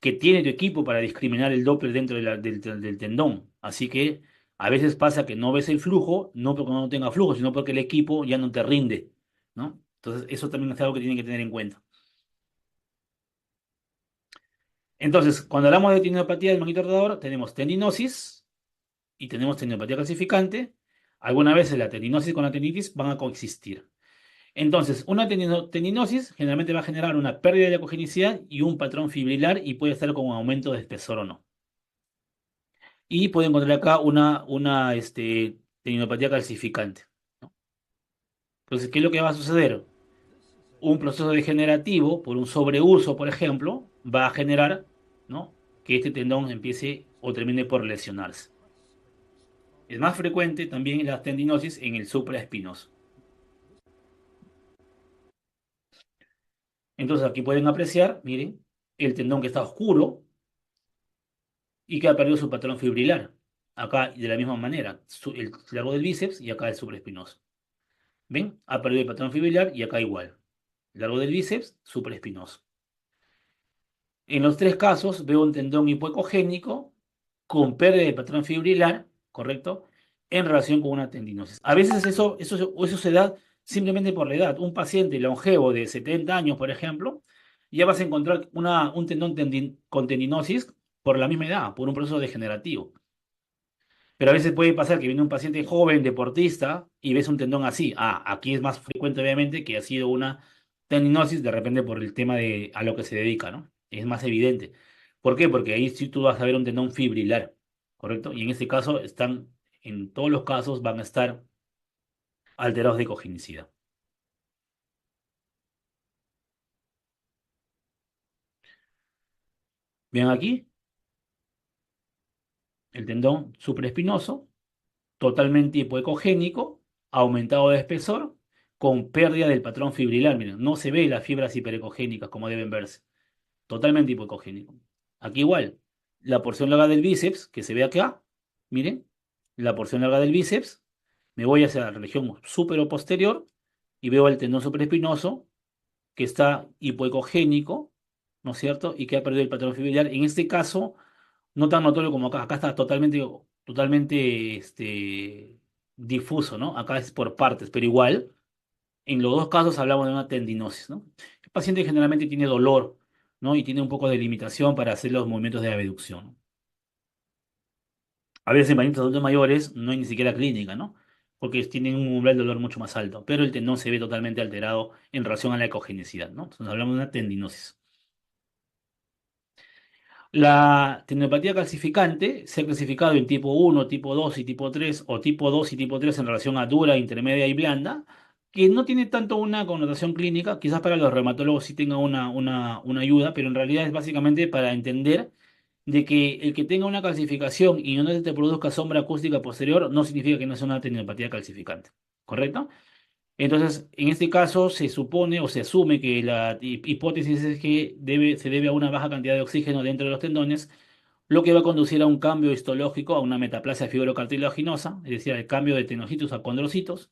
[SPEAKER 1] que tiene tu equipo para discriminar el Doppler dentro del tendón. Así que a veces pasa que no ves el flujo, no porque no tenga flujo, sino porque el equipo ya no te rinde, ¿no? Entonces, eso también es algo que tienen que tener en cuenta. Entonces, cuando hablamos de tendinopatía del manguito rotador, tenemos tendinosis y tenemos tendinopatía calcificante. Algunas veces la tendinosis con la tendinitis van a coexistir. Entonces, una tendinosis generalmente va a generar una pérdida de ecogenicidad y un patrón fibrilar y puede estar con un aumento de espesor o no. Y puede encontrar acá una tendinopatía calcificante, ¿no? Entonces, ¿qué es lo que va a suceder? Un proceso degenerativo por un sobreuso, por ejemplo, va a generar, ¿no?, que este tendón empiece o termine por lesionarse. Es más frecuente también la tendinosis en el supraespinoso. Entonces, aquí pueden apreciar, miren, el tendón que está oscuro y que ha perdido su patrón fibrilar. Acá, de la misma manera, el largo del bíceps y acá el supraespinoso. ¿Ven? Ha perdido el patrón fibrilar y acá igual. Largo del bíceps, supraespinoso. En los tres casos veo un tendón hipoecogénico con pérdida de patrón fibrilar, ¿correcto? En relación con una tendinosis. A veces eso se da simplemente por la edad. Un paciente longevo de 70 años, por ejemplo, ya vas a encontrar un tendón con tendinosis por la misma edad, por un proceso degenerativo. Pero a veces puede pasar que viene un paciente joven, deportista, y ves un tendón así. Ah, aquí es más frecuente, obviamente, que ha sido una tendinosis, de repente por el tema de a lo que se dedica, ¿no? Es más evidente. ¿Por qué? Porque ahí sí tú vas a ver un tendón fibrilar, ¿correcto? Y en este caso en todos los casos van a estar alterados de cogenicidad. Bien aquí, el tendón supraespinoso, totalmente hipoecogénico, aumentado de espesor, con pérdida del patrón fibrilar. Miren, no se ve las fibras hiperecogénicas como deben verse. Totalmente hipoecogénico. Aquí igual, la porción larga del bíceps, que se ve acá, miren, la porción larga del bíceps, me voy hacia la región supero posterior y veo el tendón supraespinoso que está hipoecogénico, ¿no es cierto? Y que ha perdido el patrón fibrilar. En este caso, no tan notorio como acá. Acá está totalmente difuso, ¿no? Acá es por partes, pero igual, en los dos casos hablamos de una tendinosis, ¿no? El paciente generalmente tiene dolor, ¿no? Y tiene un poco de limitación para hacer los movimientos de abducción, ¿no? A veces en pacientes adultos mayores no hay ni siquiera clínica, ¿no? Porque tienen un umbral de dolor mucho más alto, pero el tendón se ve totalmente alterado en relación a la ecogenicidad, ¿no? Entonces hablamos de una tendinosis. La tendinopatía calcificante se ha clasificado en tipo uno, tipo 2 y tipo 3, o tipo 2 y tipo 3 en relación a dura, intermedia y blanda, que no tiene tanto una connotación clínica, quizás para los reumatólogos sí tenga una ayuda, pero en realidad es básicamente para entender de que el que tenga una calcificación y no te produzca sombra acústica posterior no significa que no sea una tendinopatía calcificante, ¿correcto? Entonces, en este caso se supone o se asume que la hipótesis es que se debe a una baja cantidad de oxígeno dentro de los tendones, lo que va a conducir a un cambio histológico, a una metaplasia fibrocartilaginosa, es decir, al cambio de tenocitos a condrocitos,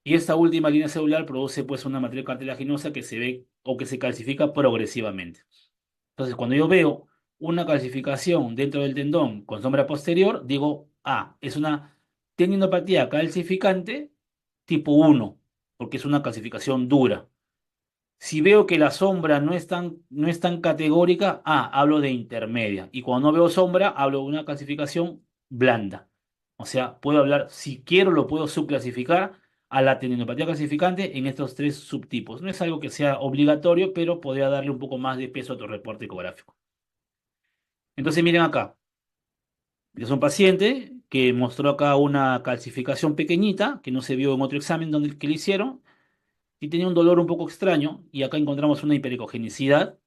[SPEAKER 1] y esta última línea celular produce pues una matriz cartilaginosa que se ve o que se calcifica progresivamente. Entonces, cuando yo veo una calcificación dentro del tendón con sombra posterior, digo, ah, es una tendinopatía calcificante tipo uno, porque es una calcificación dura. Si veo que la sombra no es tan categórica, ah, hablo de intermedia. Y cuando no veo sombra, hablo de una clasificación blanda. O sea, puedo hablar, si quiero, lo puedo subclasificar a la tendinopatía clasificante en estos tres subtipos. No es algo que sea obligatorio, pero podría darle un poco más de peso a tu reporte ecográfico. Entonces, miren acá. Es un paciente que mostró acá una calcificación pequeñita que no se vio en otro examen que le hicieron y tenía un dolor un poco extraño. Y acá encontramos una hiperecogenicidad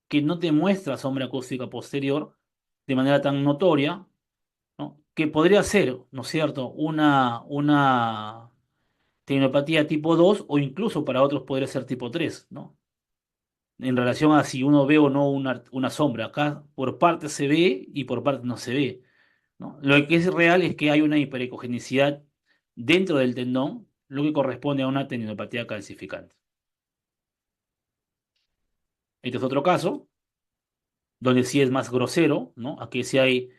[SPEAKER 1] que no te muestra sombra acústica posterior de manera tan notoria, ¿no? Que podría ser, ¿no es cierto?, una tendinopatía tipo 2 o incluso para otros podría ser tipo 3, ¿no? En relación a si uno ve o no una sombra. Acá por parte se ve y por parte no se ve, ¿no? Lo que es real es que hay una hiperecogenicidad dentro del tendón, lo que corresponde a una tendinopatía calcificante. Este es otro caso, donde sí es más grosero, ¿no? Aquí sí hay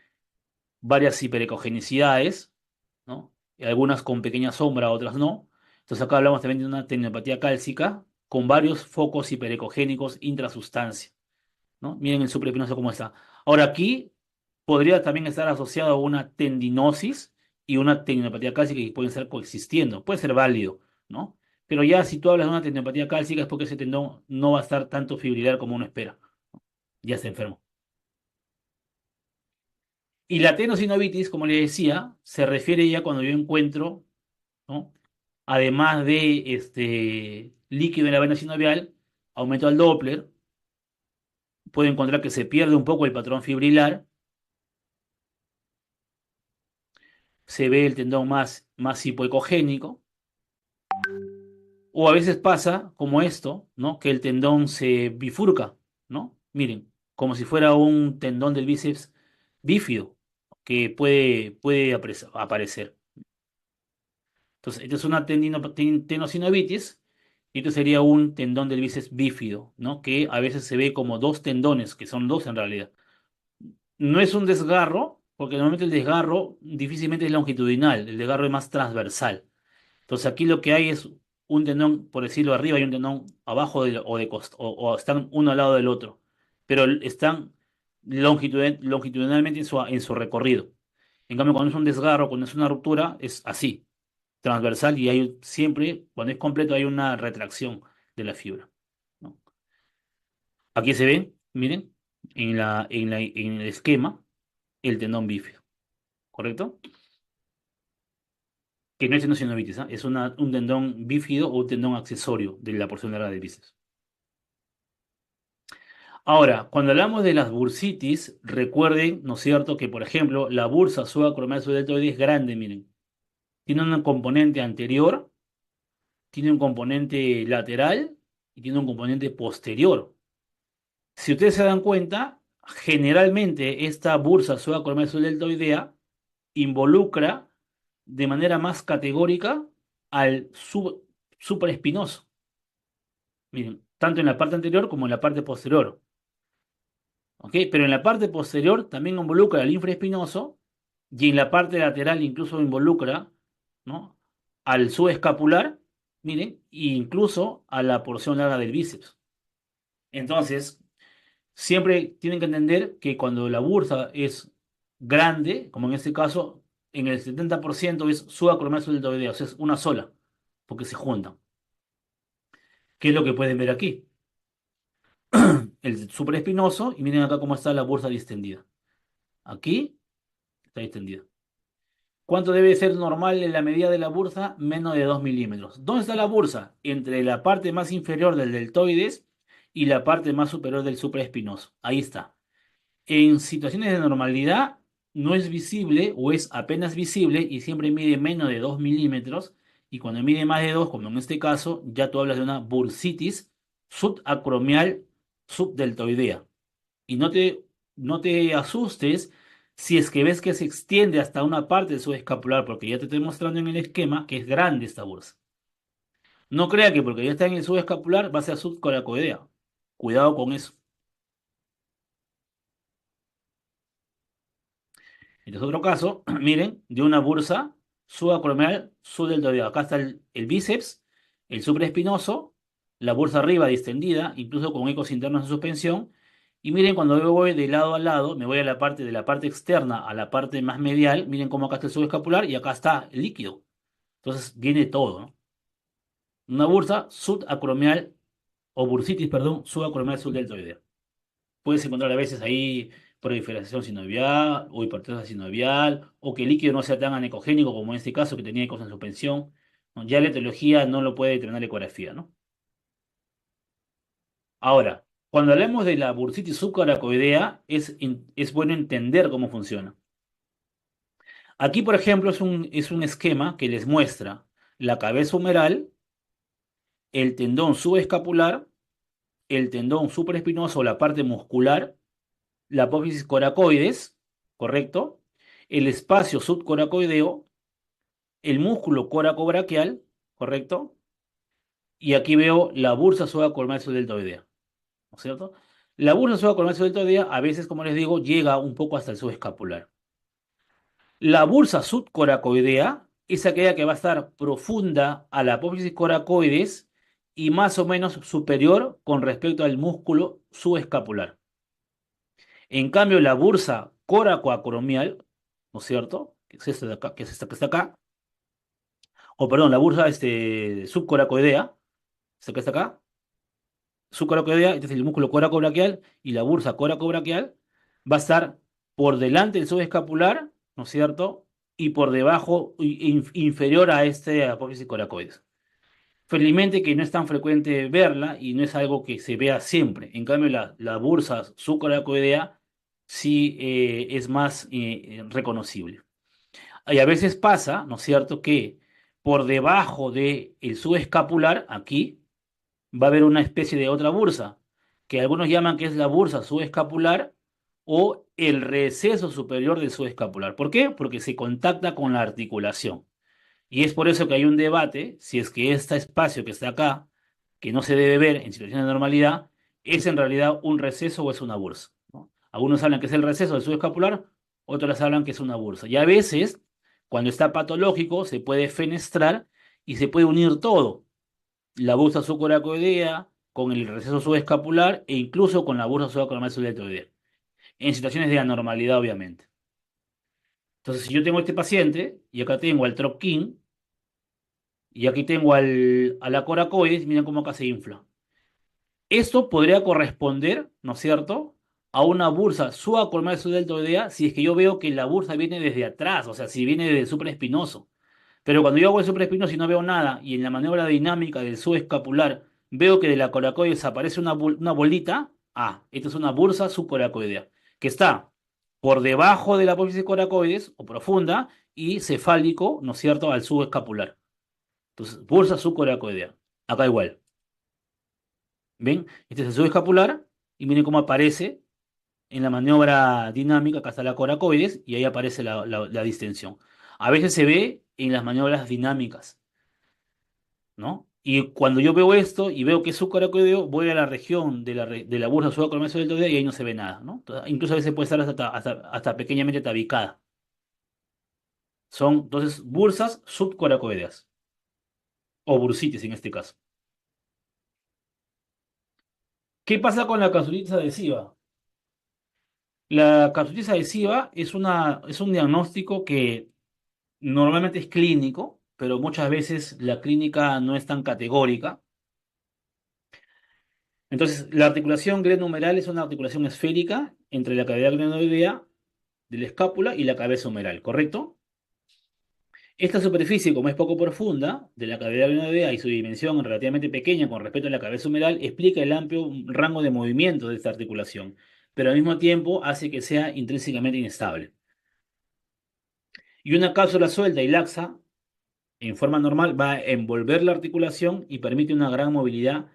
[SPEAKER 1] varias hiperecogenicidades, ¿no? Y algunas con pequeña sombra, otras no. Entonces acá hablamos también de una tendinopatía cálcica con varios focos hiperecogénicos intrasustancia, ¿no? Miren el supraespinoso cómo está. Ahora aquí podría también estar asociado a una tendinosis y una tendinopatía cálcica que pueden estar coexistiendo. Puede ser válido, ¿no? Pero ya si tú hablas de una tendinopatía cálcica es porque ese tendón no va a estar tanto fibrilar como uno espera. Ya está enfermo. Y la tenosinovitis, como les decía, se refiere ya cuando yo encuentro, ¿no? Además de líquido en la vena sinovial, aumento al Doppler, puedo encontrar que se pierde un poco el patrón fibrilar, se ve el tendón más hipoecogénico, o a veces pasa como esto, ¿no? Que el tendón se bifurca, ¿no? Miren, como si fuera un tendón del bíceps bífido que puede aparecer. Entonces, esto es una tenosinovitis y esto sería un tendón del bíceps bífido, ¿no? Que a veces se ve como dos tendones, que son dos en realidad. No es un desgarro, porque normalmente el desgarro difícilmente es longitudinal, el desgarro es más transversal. Entonces aquí lo que hay es un tendón, por decirlo arriba, y un tendón abajo o de o están uno al lado del otro, pero están longitudinalmente en su recorrido. En cambio, cuando es un desgarro, cuando es una ruptura, es así, transversal y hay siempre, cuando es completo, hay una retracción de la fibra, ¿no? Aquí se ve, miren, en el esquema, el tendón bífido, ¿correcto? Que no es sinovitis, ¿ah? Es un tendón bífido o un tendón accesorio de la porción larga del bíceps. Ahora, cuando hablamos de las bursitis, recuerden, ¿no es cierto?, que por ejemplo, la bursa subacromial deltoide es grande, miren. Tiene un componente anterior, tiene un componente lateral y tiene un componente posterior. Si ustedes se dan cuenta, generalmente esta bursa subacromial deltoidea involucra de manera más categórica al supraespinoso. Miren, tanto en la parte anterior como en la parte posterior. ¿Ok? Pero en la parte posterior también involucra al infraespinoso y en la parte lateral incluso involucra, ¿no?, al subescapular, miren, e incluso a la porción larga del bíceps. Entonces, siempre tienen que entender que cuando la bursa es grande, como en este caso, en el 70% es subacromial deltoidea, o sea, es una sola, porque se juntan. ¿Qué es lo que pueden ver aquí? El supraespinoso, y miren acá cómo está la bursa distendida. Aquí está distendida. ¿Cuánto debe ser normal en la medida de la bursa? Menos de 2 milímetros. ¿Dónde está la bursa? Entre la parte más inferior del deltoides y la parte más superior del supraespinoso. Ahí está. En situaciones de normalidad no es visible o es apenas visible y siempre mide menos de 2 milímetros. Y cuando mide más de 2, como en este caso, ya tú hablas de una bursitis subacromial subdeltoidea. Y no te asustes si es que ves que se extiende hasta una parte del subescapular, porque ya te estoy mostrando en el esquema que es grande esta bursa. No crea que porque ya está en el subescapular va a ser subcoracoidea. Cuidado con eso. Este es otro caso, miren, de una bursa subacromial subdeltoidea. Acá está el bíceps, el supraespinoso, la bursa arriba distendida, incluso con ecos internos en suspensión. Y miren, cuando yo voy de lado a lado, me voy a la parte de la parte externa a la parte más medial, miren cómo acá está el subescapular y acá está el líquido. Entonces viene todo, ¿no? Una bursa subacromial, o bursitis, perdón, subacromial subdeltoidea. Puedes encontrar a veces ahí proliferación sinovial o hipertrofia sinovial o que el líquido no sea tan anecogénico como en este caso que tenía ecos en suspensión, ¿no? Ya la etiología no lo puede determinar la ecografía, ¿no? Ahora, cuando hablamos de la bursitis subcoracoidea, es bueno entender cómo funciona. Aquí, por ejemplo, es un esquema que les muestra la cabeza humeral, el tendón subescapular, el tendón supraespinoso o la parte muscular, la apófisis coracoides, ¿correcto? El espacio subcoracoideo, el músculo coracobraquial, ¿correcto? Y aquí veo la bursa subacolmal deltoidea, ¿no es cierto? La bursa subacolmal deltoidea a veces, como les digo, llega un poco hasta el subescapular. La bursa subcoracoidea es aquella que va a estar profunda a la apófisis coracoides y más o menos superior con respecto al músculo subescapular. En cambio, la bursa coracoacromial, ¿no es cierto? Que es esta de acá, que es esta que está acá, o perdón, la bursa subcoracoidea, esta que está acá, subcoracoidea, este es el músculo coracobraquial, y la bursa coracobraquial va a estar por delante del subescapular, ¿no es cierto? Y por debajo, inferior a este apófisis coracoides. Felizmente que no es tan frecuente verla y no es algo que se vea siempre. En cambio, la bursa subcoracoidea sí es más reconocible. Y a veces pasa, ¿no es cierto?, que por debajo del subescapular, aquí, va a haber una especie de otra bursa, que algunos llaman que es la bursa subescapular o el receso superior del subescapular. ¿Por qué? Porque se contacta con la articulación. Y es por eso que hay un debate si es que este espacio que está acá, que no se debe ver en situaciones de normalidad, es en realidad un receso o es una bursa, ¿no? Algunos hablan que es el receso del subescapular, otros les hablan que es una bursa. Y a veces, cuando está patológico, se puede fenestrar y se puede unir todo. La bursa subcoracoidea con el receso subescapular e incluso con la bursa subacromial subdeltoidea. En situaciones de anormalidad, obviamente. Entonces, si yo tengo este paciente, y acá tengo al troquín, y aquí tengo a la coracoides, miren cómo acá se infla. Esto podría corresponder, ¿no es cierto?, a una bursa subacolmal subdeltoidea si es que yo veo que la bursa viene desde atrás, o sea, si viene desde el supraespinoso. Pero cuando yo hago el supraespinoso y no veo nada, y en la maniobra dinámica del subescapular veo que de la coracoides aparece una bolita, esta es una bursa subcoracoidea, que está por debajo de la apófisis coracoides o profunda y cefálico, ¿no es cierto?, al subescapular. Entonces, bursa subcoracoidea. Acá igual. ¿Ven? Este es el subescapular y miren cómo aparece en la maniobra dinámica, acá está la coracoides y ahí aparece la distensión. A veces se ve en las maniobras dinámicas, ¿no? Y cuando yo veo esto y veo que es subcoracoideo, voy a la región de la bursa subacolmal deltoidea y ahí no se ve nada, ¿no? Entonces, incluso a veces puede estar hasta pequeñamente tabicada. Son entonces bursas subcoracoideas o bursitis en este caso. ¿Qué pasa con la capsulitis adhesiva? La capsulitis adhesiva es un diagnóstico que normalmente es clínico, pero muchas veces la clínica no es tan categórica. Entonces, la articulación glenohumeral es una articulación esférica entre la cavidad glenoidea de la escápula y la cabeza humeral, ¿correcto? Esta superficie, como es poco profunda, de la cavidad glenoidea y su dimensión relativamente pequeña con respecto a la cabeza humeral, explica el amplio rango de movimiento de esta articulación, pero al mismo tiempo hace que sea intrínsecamente inestable. Y una cápsula suelta y laxa, en forma normal, va a envolver la articulación y permite una gran movilidad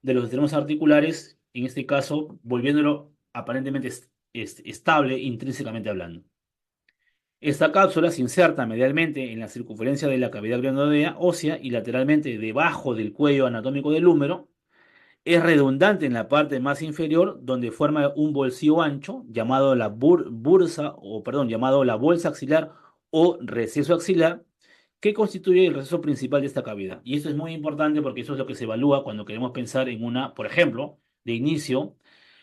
[SPEAKER 1] de los extremos articulares, en este caso, volviéndolo aparentemente estable intrínsecamente hablando. Esta cápsula se inserta medialmente en la circunferencia de la cavidad glenoidea ósea y lateralmente debajo del cuello anatómico del húmero. Es redundante en la parte más inferior, donde forma un bolsillo ancho llamado la bursa, o perdón, llamado la bolsa axilar o receso axilar, que constituye el receso principal de esta cavidad. Y esto es muy importante porque eso es lo que se evalúa cuando queremos pensar en una, por ejemplo, de inicio,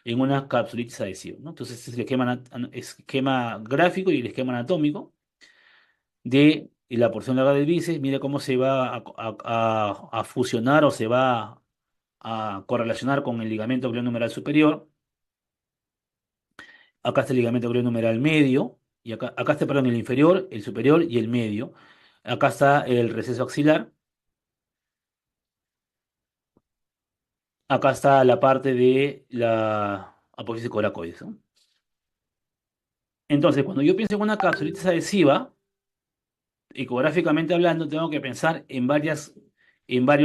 [SPEAKER 1] en una capsulitis adhesiva, ¿no? Entonces, este es el esquema gráfico y el esquema anatómico de la porción larga del bíceps. Mira cómo se va a fusionar o se va a correlacionar con el ligamento glenohumeral superior. Acá está el ligamento glenohumeral medio, y acá está, perdón, el inferior, el superior y el medio. Acá está el receso axilar. Acá está la parte de la apófisis coracoides, ¿no? Entonces, cuando yo pienso en una capsulitis adhesiva, ecográficamente hablando, tengo que pensar en varios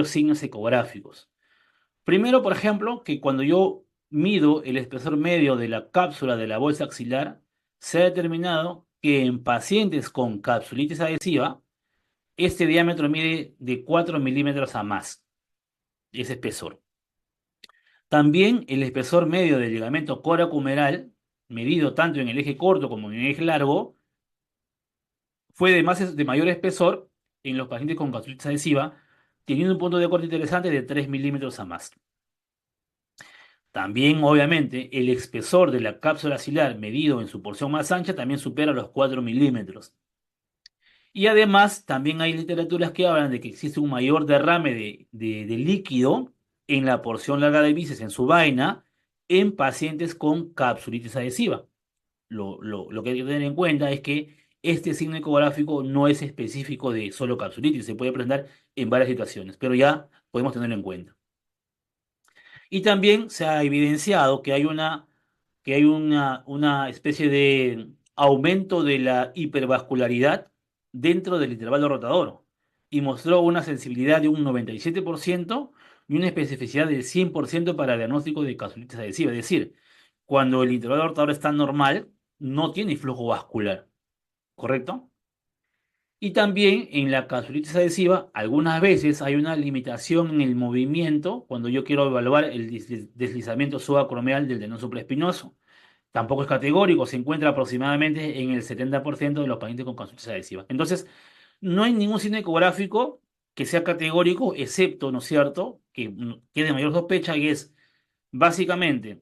[SPEAKER 1] signos ecográficos. Primero, por ejemplo, que cuando yo mido el espesor medio de la cápsula de la bolsa axilar, se ha determinado que en pacientes con capsulitis adhesiva, este diámetro mide de 4 milímetros a más, ese espesor. También el espesor medio del ligamento coracohumeral, medido tanto en el eje corto como en el eje largo, fue de mayor espesor en los pacientes con capsulitis adhesiva, teniendo un punto de corte interesante de 3 milímetros a más. También, obviamente, el espesor de la cápsula axilar medido en su porción más ancha también supera los 4 milímetros. Y además, también hay literaturas que hablan de que existe un mayor derrame de líquido en la porción larga del bíceps, en su vaina, en pacientes con capsulitis adhesiva. Lo que hay que tener en cuenta es que este signo ecográfico no es específico de solo capsulitis, se puede presentar en varias situaciones, pero ya podemos tenerlo en cuenta. Y también se ha evidenciado que hay una especie de aumento de la hipervascularidad dentro del intervalo rotador y mostró una sensibilidad de un 97% y una especificidad del 100% para el diagnóstico de capsulitis adhesiva. Es decir, cuando el intervalo rotador está normal, no tiene flujo vascular, ¿correcto? Y también en la capsulitis adhesiva, algunas veces hay una limitación en el movimiento cuando yo quiero evaluar el deslizamiento subacromial del tendón supraespinoso. Tampoco es categórico, se encuentra aproximadamente en el 70% de los pacientes con capsulitis adhesiva. Entonces, no hay ningún signo ecográfico que sea categórico, excepto, ¿no es cierto?, que es de mayor sospecha y es básicamente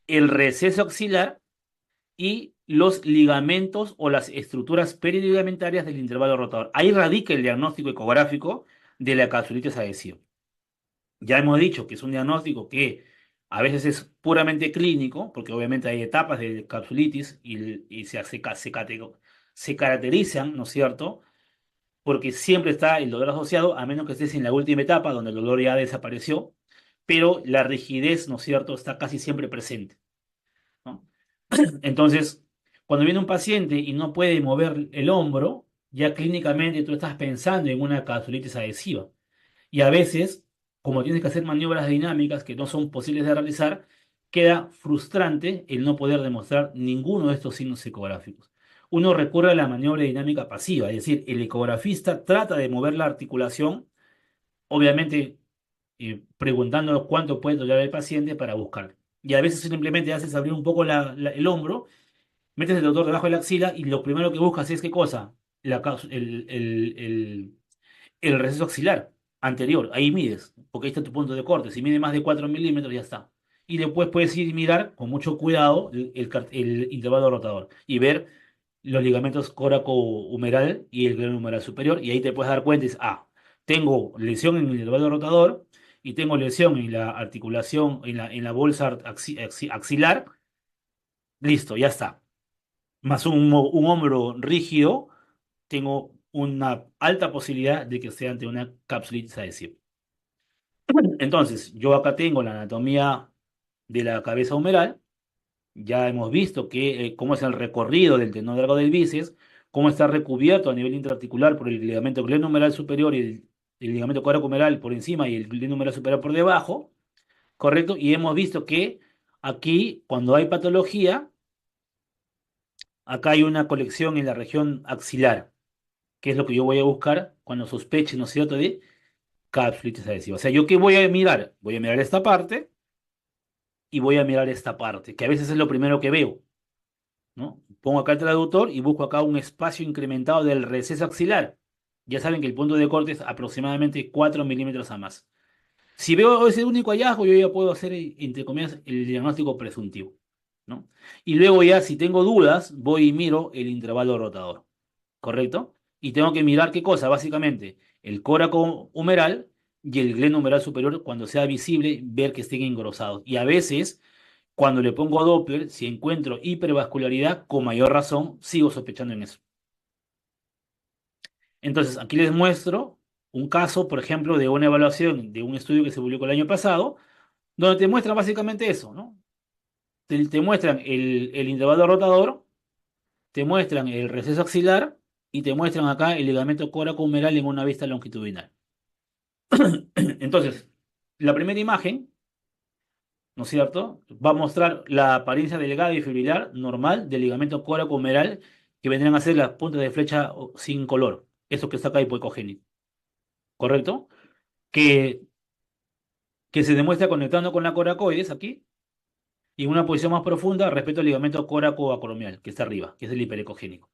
[SPEAKER 1] el receso axilar y los ligamentos o las estructuras periligamentarias del intervalo rotador. Ahí radica el diagnóstico ecográfico de la capsulitis adhesiva. Ya hemos dicho que es un diagnóstico que a veces es puramente clínico, porque obviamente hay etapas de capsulitis y se caracterizan, ¿no es cierto? Porque siempre está el dolor asociado, a menos que estés en la última etapa, donde el dolor ya desapareció, pero la rigidez, ¿no es cierto?, está casi siempre presente, ¿no? Entonces, cuando viene un paciente y no puede mover el hombro, ya clínicamente tú estás pensando en una capsulitis adhesiva. Y a veces, como tienes que hacer maniobras dinámicas que no son posibles de realizar, queda frustrante el no poder demostrar ninguno de estos signos ecográficos. Uno recurre a la maniobra dinámica pasiva, es decir, el ecografista trata de mover la articulación, obviamente preguntando cuánto puede tolerar el paciente para buscar. Y a veces simplemente haces abrir un poco el hombro, metes el doctor debajo de la axila y lo primero que buscas es ¿qué cosa? El receso axilar anterior, ahí mides, porque ahí está tu punto de corte. Si mide más de 4 milímetros, ya está. Y después puedes ir y mirar con mucho cuidado el intervalo rotador y ver los ligamentos coraco-humeral y el glenohumeral humeral superior. Y ahí te puedes dar cuenta y dices, ah, tengo lesión en el intervalo rotador y tengo lesión en la articulación, en la bolsa axilar. Listo, ya está. Más un hombro rígido, tengo una alta posibilidad de que sea ante una capsulitis adhesiva. Entonces, yo acá tengo la anatomía de la cabeza humeral. Ya hemos visto cómo es el recorrido del tendón largo del bíceps, cómo está recubierto a nivel intraarticular por el ligamento glenohumeral superior y el ligamento coracohumeral por encima y el glenohumeral superior por debajo, ¿correcto? Y hemos visto que aquí, cuando hay patología, acá hay una colección en la región axilar, que es lo que yo voy a buscar cuando sospeche, ¿no es cierto?, de capsulitis adhesiva. O sea, ¿yo qué voy a mirar? Voy a mirar esta parte y voy a mirar esta parte, que a veces es lo primero que veo, ¿no? Pongo acá el traductor y busco acá un espacio incrementado del receso axilar. Ya saben que el punto de corte es aproximadamente 4 milímetros a más. Si veo ese único hallazgo, yo ya puedo hacer, entre comillas, el diagnóstico presuntivo, ¿no? Y luego ya, si tengo dudas, voy y miro el intervalo rotador, ¿correcto? Y tengo que mirar qué cosa, básicamente, el córaco humeral y el gleno humeral superior, cuando sea visible, ver que estén engrosados. Y a veces, cuando le pongo Doppler, si encuentro hipervascularidad, con mayor razón, sigo sospechando en eso. Entonces, aquí les muestro un caso, por ejemplo, de una evaluación de un estudio que se publicó el año pasado, donde te muestran básicamente eso, ¿no? Te muestran el intervalo rotador, te muestran el receso axilar y te muestran acá el ligamento coracohumeral en una vista longitudinal. Entonces, la primera imagen, ¿no es cierto?, va a mostrar la apariencia delgada y fibrilar normal del ligamento coracohumeral, que vendrían a ser las puntas de flecha sin color, eso que está acá hipoecogénico, ¿correcto? Que, que se demuestra conectando con la coracoides aquí y en una posición más profunda respecto al ligamento coracoacromial, que está arriba, que es el hiperecogénico.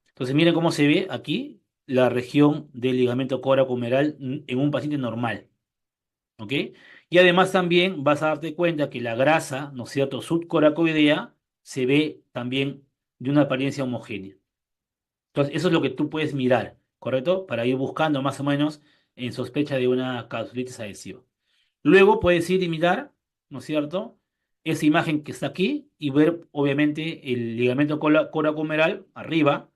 [SPEAKER 1] Entonces, miren cómo se ve aquí la región del ligamento coracohumeral en un paciente normal, ¿ok? Y además también vas a darte cuenta que la grasa, ¿no es cierto?, subcoracoidea se ve también de una apariencia homogénea. Entonces, eso es lo que tú puedes mirar, ¿correcto? Para ir buscando más o menos en sospecha de una capsulitis adhesiva. Luego puedes ir y mirar, ¿no es cierto?, esa imagen que está aquí y ver, obviamente, el ligamento coracohumeral arriba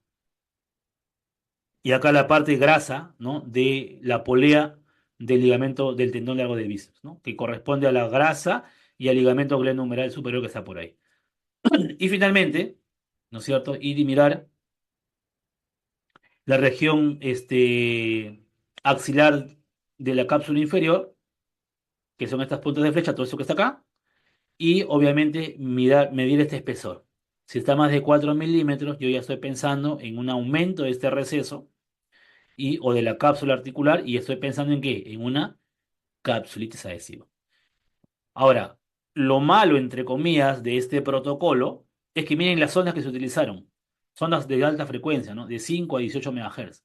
[SPEAKER 1] y acá la parte grasa, ¿no?, de la polea del ligamento del tendón largo del bíceps, ¿no?, que corresponde a la grasa y al ligamento glenohumeral superior que está por ahí. Y finalmente, ¿no es cierto?, ir y mirar la región axilar de la cápsula inferior, que son estas puntas de flecha, todo eso que está acá, y obviamente medir este espesor. Si está más de 4 milímetros, yo ya estoy pensando en un aumento de este receso o de la cápsula articular y estoy pensando en qué, en una capsulitis adhesiva. Ahora, lo malo, entre comillas, de este protocolo es que miren las sondas que se utilizaron. Sondas de alta frecuencia, ¿no? De 5 a 18 MHz.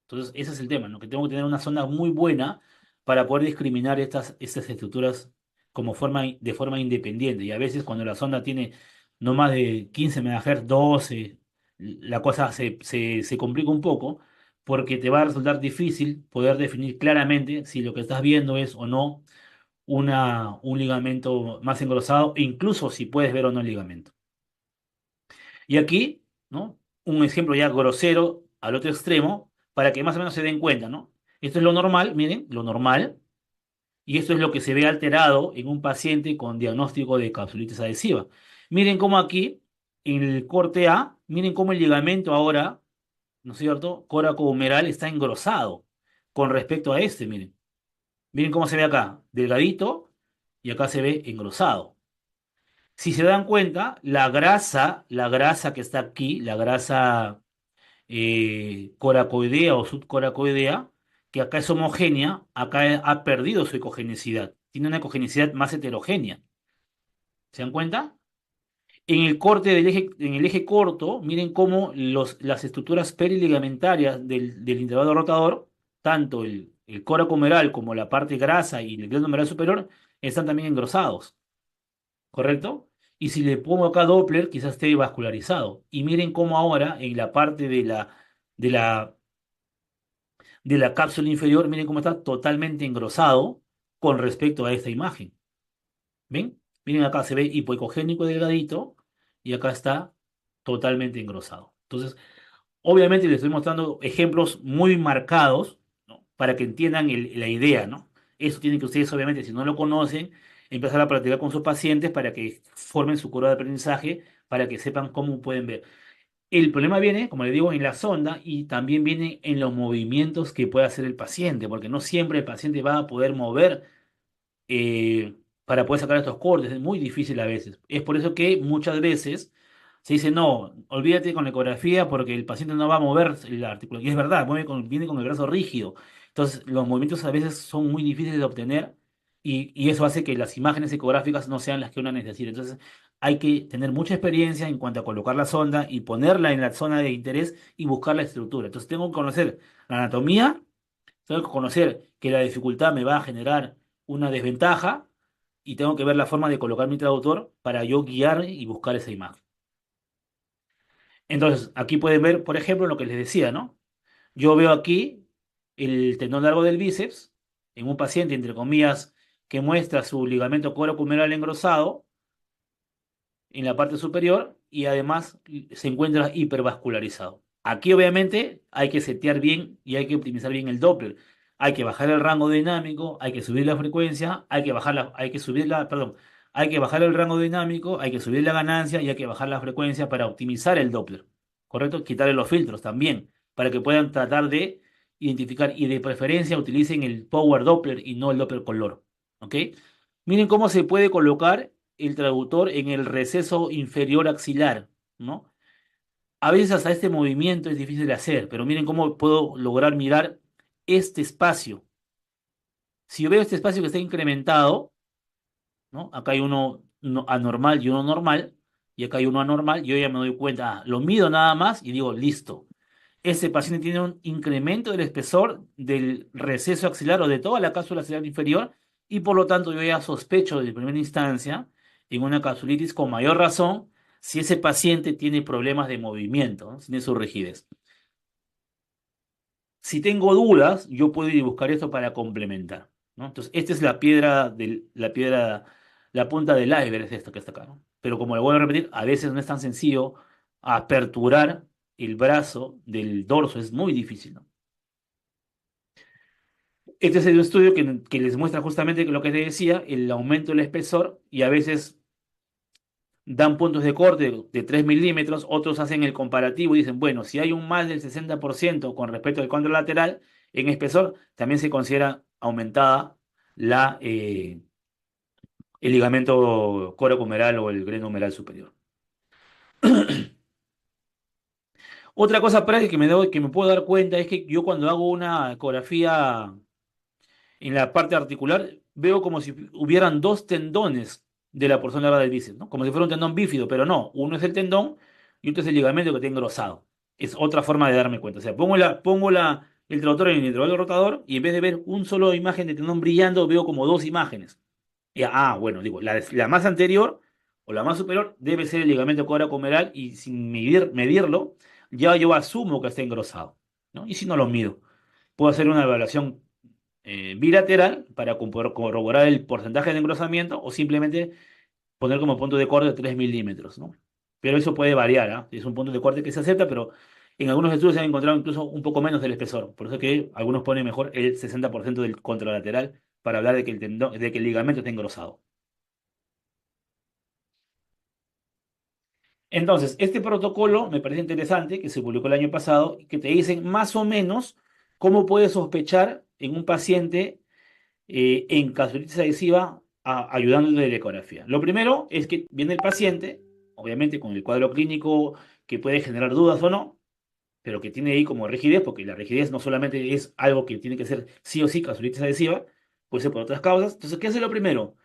[SPEAKER 1] Entonces, ese es el tema, ¿no? Que tengo que tener una sonda muy buena para poder discriminar estas estructuras de forma independiente. Y a veces cuando la sonda tiene no más de 15 MHz, 12, la cosa se complica un poco porque te va a resultar difícil poder definir claramente si lo que estás viendo es o no un ligamento más engrosado, e incluso si puedes ver o no el ligamento. Y aquí, ¿no? Un ejemplo ya grosero al otro extremo para que más o menos se den cuenta, ¿no? Esto es lo normal, miren, lo normal, y esto es lo que se ve alterado en un paciente con diagnóstico de capsulitis adhesiva. Miren cómo aquí, en el corte A, miren cómo el ligamento ahora, ¿no es cierto? Coracohumeral está engrosado con respecto a este, miren. Miren cómo se ve acá, delgadito, y acá se ve engrosado. Si se dan cuenta, la grasa que está aquí, la grasa coracoidea o subcoracoidea, que acá es homogénea, acá ha perdido su ecogenicidad. Tiene una ecogenicidad más heterogénea. ¿Se dan cuenta? En el corte del eje, en el eje corto, miren cómo las estructuras periligamentarias del intervalo rotador, tanto el coracomeral como la parte grasa y el glenohumeral superior, están también engrosados. ¿Correcto? Y si le pongo acá Doppler, quizás esté vascularizado. Y miren cómo ahora en la parte de la, de la cápsula inferior, miren cómo está totalmente engrosado con respecto a esta imagen. ¿Ven? Miren acá se ve hipoecogénico delgadito y acá está totalmente engrosado. Entonces, obviamente les estoy mostrando ejemplos muy marcados, ¿no? Para que entiendan la idea, ¿no? Eso tienen que ustedes, obviamente, si no lo conocen, empezar a practicar con sus pacientes para que formen su curva de aprendizaje, para que sepan cómo pueden ver. El problema viene, como les digo, en la sonda y también viene en los movimientos que puede hacer el paciente, porque no siempre el paciente va a poder mover eh, para poder sacar estos cortes. Es muy difícil a veces. Es por eso que muchas veces se dice, no, olvídate con la ecografía porque el paciente no va a mover la articulación. Y es verdad, viene con el brazo rígido. Entonces, los movimientos a veces son muy difíciles de obtener y eso hace que las imágenes ecográficas no sean las que uno necesita. Entonces, hay que tener mucha experiencia en cuanto a colocar la sonda y ponerla en la zona de interés y buscar la estructura. Entonces, tengo que conocer la anatomía, tengo que conocer que la dificultad me va a generar una desventaja y tengo que ver la forma de colocar mi traductor para yo guiar y buscar esa imagen. Entonces, aquí pueden ver, por ejemplo, lo que les decía, ¿no? Yo veo aquí el tendón largo del bíceps en un paciente, entre comillas, que muestra su ligamento coracohumeral engrosado en la parte superior y además se encuentra hipervascularizado. Aquí obviamente hay que setear bien y hay que optimizar bien el Doppler. Hay que bajar el rango dinámico, hay que subir la frecuencia, hay que subir perdón, hay que bajar el rango dinámico, hay que subir la ganancia y hay que bajar la frecuencia para optimizar el Doppler. ¿Correcto? Quitarle los filtros también, para que puedan tratar de identificar y de preferencia utilicen el Power Doppler y no el Doppler color. ¿Ok? Miren cómo se puede colocar el traductor en el receso inferior axilar, ¿no? A veces hasta este movimiento es difícil de hacer, pero miren cómo puedo lograr mirar este espacio. Si yo veo este espacio que está incrementado, ¿no? Acá hay uno anormal y uno normal, y acá hay uno anormal, yo ya me doy cuenta, lo mido nada más y digo, listo. Este paciente tiene un incremento del espesor del receso axilar o de toda la cápsula axilar inferior y por lo tanto yo ya sospecho de primera instancia en una capsulitis con mayor razón si ese paciente tiene problemas de movimiento, ¿no? Tiene su rigidez. Si tengo dudas, yo puedo ir a buscar esto para complementar, ¿no? Entonces, esta es la punta del iceberg es esto que está acá, ¿no? Pero como lo voy a repetir, a veces no es tan sencillo aperturar el brazo del dorso, es muy difícil, ¿no? Este es el estudio que les muestra justamente lo que les decía, el aumento del espesor y a veces dan puntos de corte de 3 milímetros, otros hacen el comparativo y dicen, bueno, si hay un más del 60% con respecto al contralateral en espesor, también se considera aumentada el ligamento coracohumeral o el glenohumeral superior. Otra cosa práctica que me puedo dar cuenta es que yo cuando hago una ecografía en la parte articular, veo como si hubieran dos tendones de la porción larga del bíceps, ¿no? Como si fuera un tendón bífido, pero no, uno es el tendón y otro es el ligamento que está engrosado. Es otra forma de darme cuenta. O sea, el traductor en el intervalo rotador y en vez de ver un solo imagen de tendón brillando, veo como dos imágenes. Bueno, digo, la más anterior o la más superior, debe ser el ligamento coracomeral y sin medirlo, ya yo asumo que está engrosado, ¿no? Y si no lo mido, puedo hacer una evaluación bilateral para corroborar el porcentaje de engrosamiento o simplemente poner como punto de corte 3 milímetros, ¿no? Pero eso puede variar, ¿ah? Es un punto de corte que se acepta, pero en algunos estudios se han encontrado incluso un poco menos del espesor. Por eso que algunos ponen mejor el 60% del contralateral para hablar de que el tendón, de que el ligamento está engrosado. Entonces, este protocolo me parece interesante, que se publicó el año pasado, que te dicen más o menos cómo puedes sospechar en un paciente en gastritis adhesiva ayudándole de la ecografía. Lo primero es que viene el paciente, obviamente con el cuadro clínico que puede generar dudas o no, pero que tiene ahí como rigidez, porque la rigidez no solamente es algo que tiene que ser sí o sí gastritis adhesiva, puede ser por otras causas. Entonces, ¿qué hace lo primero?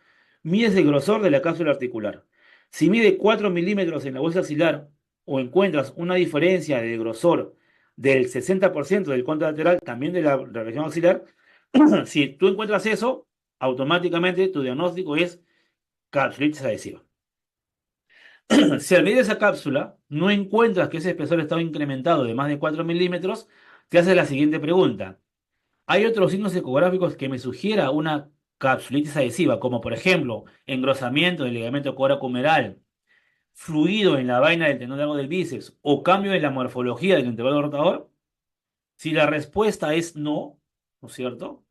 [SPEAKER 1] Mides el grosor de la cápsula articular. Si mide 4 milímetros en la bolsa axilar o encuentras una diferencia de grosor del 60% del contralateral, también de la región axilar, si tú encuentras eso, automáticamente tu diagnóstico es capsulitis adhesiva. Si al medir esa cápsula no encuentras que ese espesor está incrementado de más de 4 milímetros, te haces la siguiente pregunta. ¿Hay otros signos ecográficos que me sugiera una capsulitis adhesiva, como por ejemplo engrosamiento del ligamento coracomeral, fluido en la vaina del tendón largo del bíceps o cambio en la morfología del intervalo rotador? Si la respuesta es no, ¿no es cierto?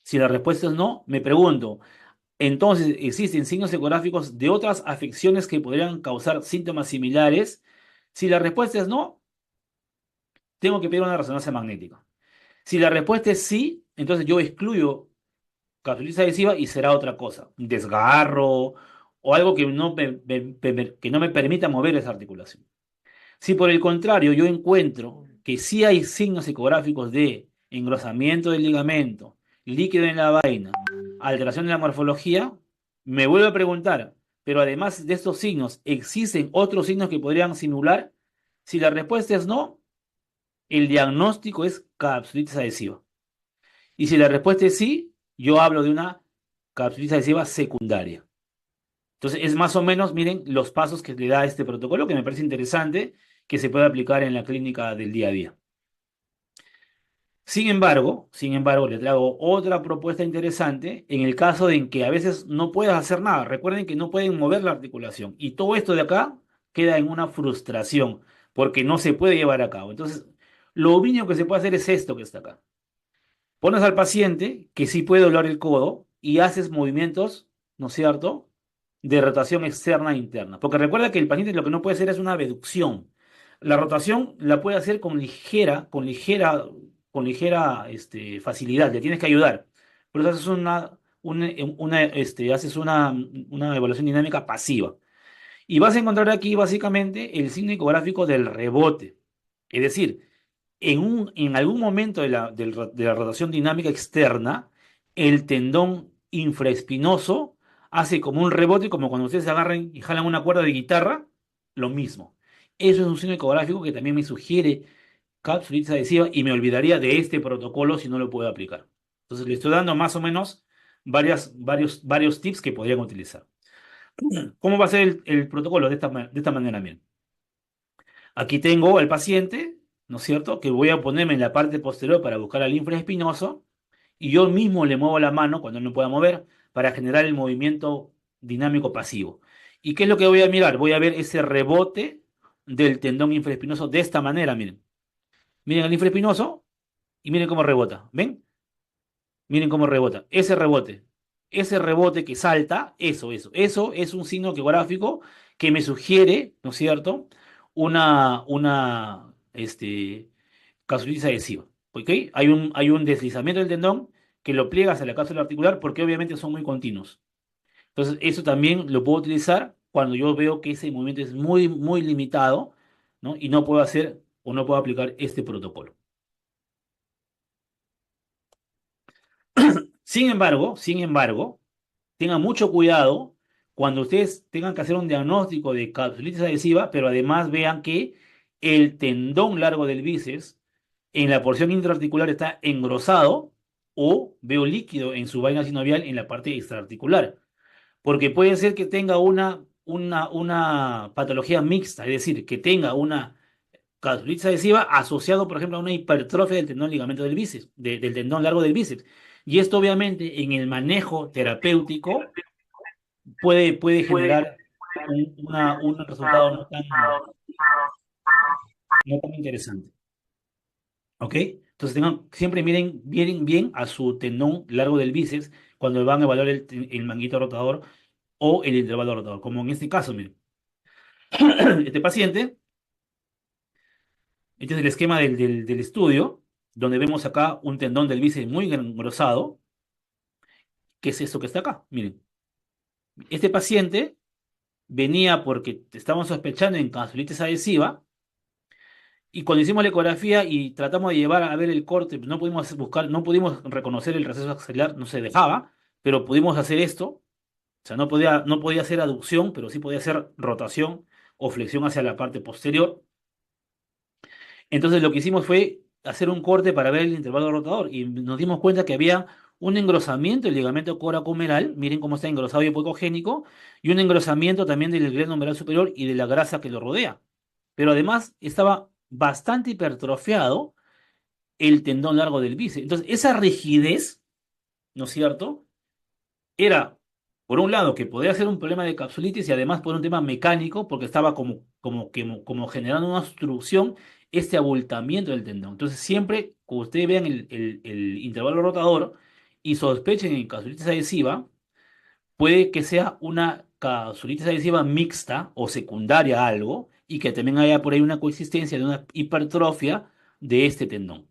[SPEAKER 1] Si la respuesta es no, me pregunto, entonces, ¿existen signos ecográficos de otras afecciones que podrían causar síntomas similares? Si la respuesta es no, tengo que pedir una resonancia magnética. Si la respuesta es sí, entonces yo excluyo capsulitis adhesiva y será otra cosa, un desgarro o algo que que no me permita mover esa articulación. Si por el contrario yo encuentro que sí hay signos ecográficos de engrosamiento del ligamento, líquido en la vaina, alteración de la morfología, me vuelvo a preguntar, pero además de estos signos, ¿existen otros signos que podrían simular? Si la respuesta es no, el diagnóstico es capsulitis adhesiva. Y si la respuesta es sí, yo hablo de una capsulitis adhesiva secundaria. Entonces, es más o menos, miren, los pasos que le da este protocolo, que me parece interesante, que se puede aplicar en la clínica del día a día. Sin embargo, le traigo otra propuesta interesante en el caso de en que a veces no puedas hacer nada. Recuerden que no pueden mover la articulación y todo esto de acá queda en una frustración porque no se puede llevar a cabo. Entonces, lo mínimo que se puede hacer es esto que está acá. Pones al paciente que sí puede doblar el codo y haces movimientos, ¿no es cierto?, de rotación externa e interna. Porque recuerda que el paciente lo que no puede hacer es una abducción. La rotación la puede hacer con ligera facilidad, le tienes que ayudar. Por eso haces una evaluación dinámica pasiva. Y vas a encontrar aquí básicamente el signo ecográfico del rebote. Es decir, en algún momento de la rotación dinámica externa, el tendón infraespinoso hace como un rebote, como cuando ustedes agarran y jalan una cuerda de guitarra, lo mismo. Eso es un signo ecográfico que también me sugiere capsulitis adhesiva y me olvidaría de este protocolo si no lo puedo aplicar. Entonces le estoy dando más o menos varios tips que podrían utilizar. ¿Cómo va a ser el protocolo de esta manera? Miren. Aquí tengo al paciente, ¿no es cierto? Que voy a ponerme en la parte posterior para buscar al infraespinoso y yo mismo le muevo la mano cuando no pueda mover para generar el movimiento dinámico pasivo. ¿Y qué es lo que voy a mirar? Voy a ver ese rebote del tendón infraespinoso de esta manera, miren. Miren el infraespinoso y miren cómo rebota. ¿Ven? Miren cómo rebota. Ese rebote que salta, eso es un signo geográfico que me sugiere, ¿no es cierto? Una capsulitis adhesiva. ¿Ok? Hay un deslizamiento del tendón que lo pliega hacia la cápsula articular porque obviamente son muy continuos. Entonces, eso también lo puedo utilizar cuando yo veo que ese movimiento es muy, muy limitado, ¿no? Y no puedo hacer o no puedo aplicar este protocolo. Sin embargo, tengan mucho cuidado cuando ustedes tengan que hacer un diagnóstico de capsulitis adhesiva, pero además vean que el tendón largo del bíceps en la porción intraarticular está engrosado o veo líquido en su vaina sinovial en la parte extraarticular. Porque puede ser que tenga una patología mixta, es decir, que tenga una capsulitis adhesiva asociado, por ejemplo, a una hipertrofia del tendón ligamento del bíceps, del tendón largo del bíceps. Y esto obviamente en el manejo terapéutico puede generar un resultado no tan interesante. ¿Ok? Entonces siempre miren bien a su tendón largo del bíceps cuando van a evaluar el manguito rotador o el intervalo rotador. Como en este caso, miren. Este paciente, este es el esquema del estudio, donde vemos acá un tendón del bíceps muy engrosado. ¿Qué es esto que está acá? Miren, este paciente venía porque estábamos sospechando en capsulitis adhesiva. Y cuando hicimos la ecografía y tratamos de llevar a ver el corte, pues no pudimos buscar, no pudimos reconocer el receso axilar, no se dejaba, pero pudimos hacer esto. O sea, no podía hacer aducción, pero sí podía hacer rotación o flexión hacia la parte posterior. Entonces lo que hicimos fue hacer un corte para ver el intervalo rotador y nos dimos cuenta que había un engrosamiento del ligamento coracomeral, miren cómo está engrosado y apocogénico, y un engrosamiento también del gleno humeral superior y de la grasa que lo rodea. Pero además estaba bastante hipertrofiado el tendón largo del bíceps. Entonces, esa rigidez, ¿no es cierto? Era, por un lado, que podía ser un problema de capsulitis y además por un tema mecánico, porque estaba como generando una obstrucción, este abultamiento del tendón. Entonces, siempre que ustedes vean el intervalo rotador y sospechen en capsulitis adhesiva, puede que sea una capsulitis adhesiva mixta o secundaria a algo y que también haya por ahí una coexistencia de una hipertrofia de este tendón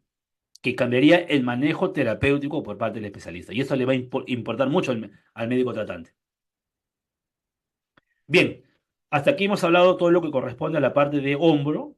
[SPEAKER 1] que cambiaría el manejo terapéutico por parte del especialista. Y eso le va a importar mucho al médico tratante. Bien, hasta aquí hemos hablado todo lo que corresponde a la parte de hombro.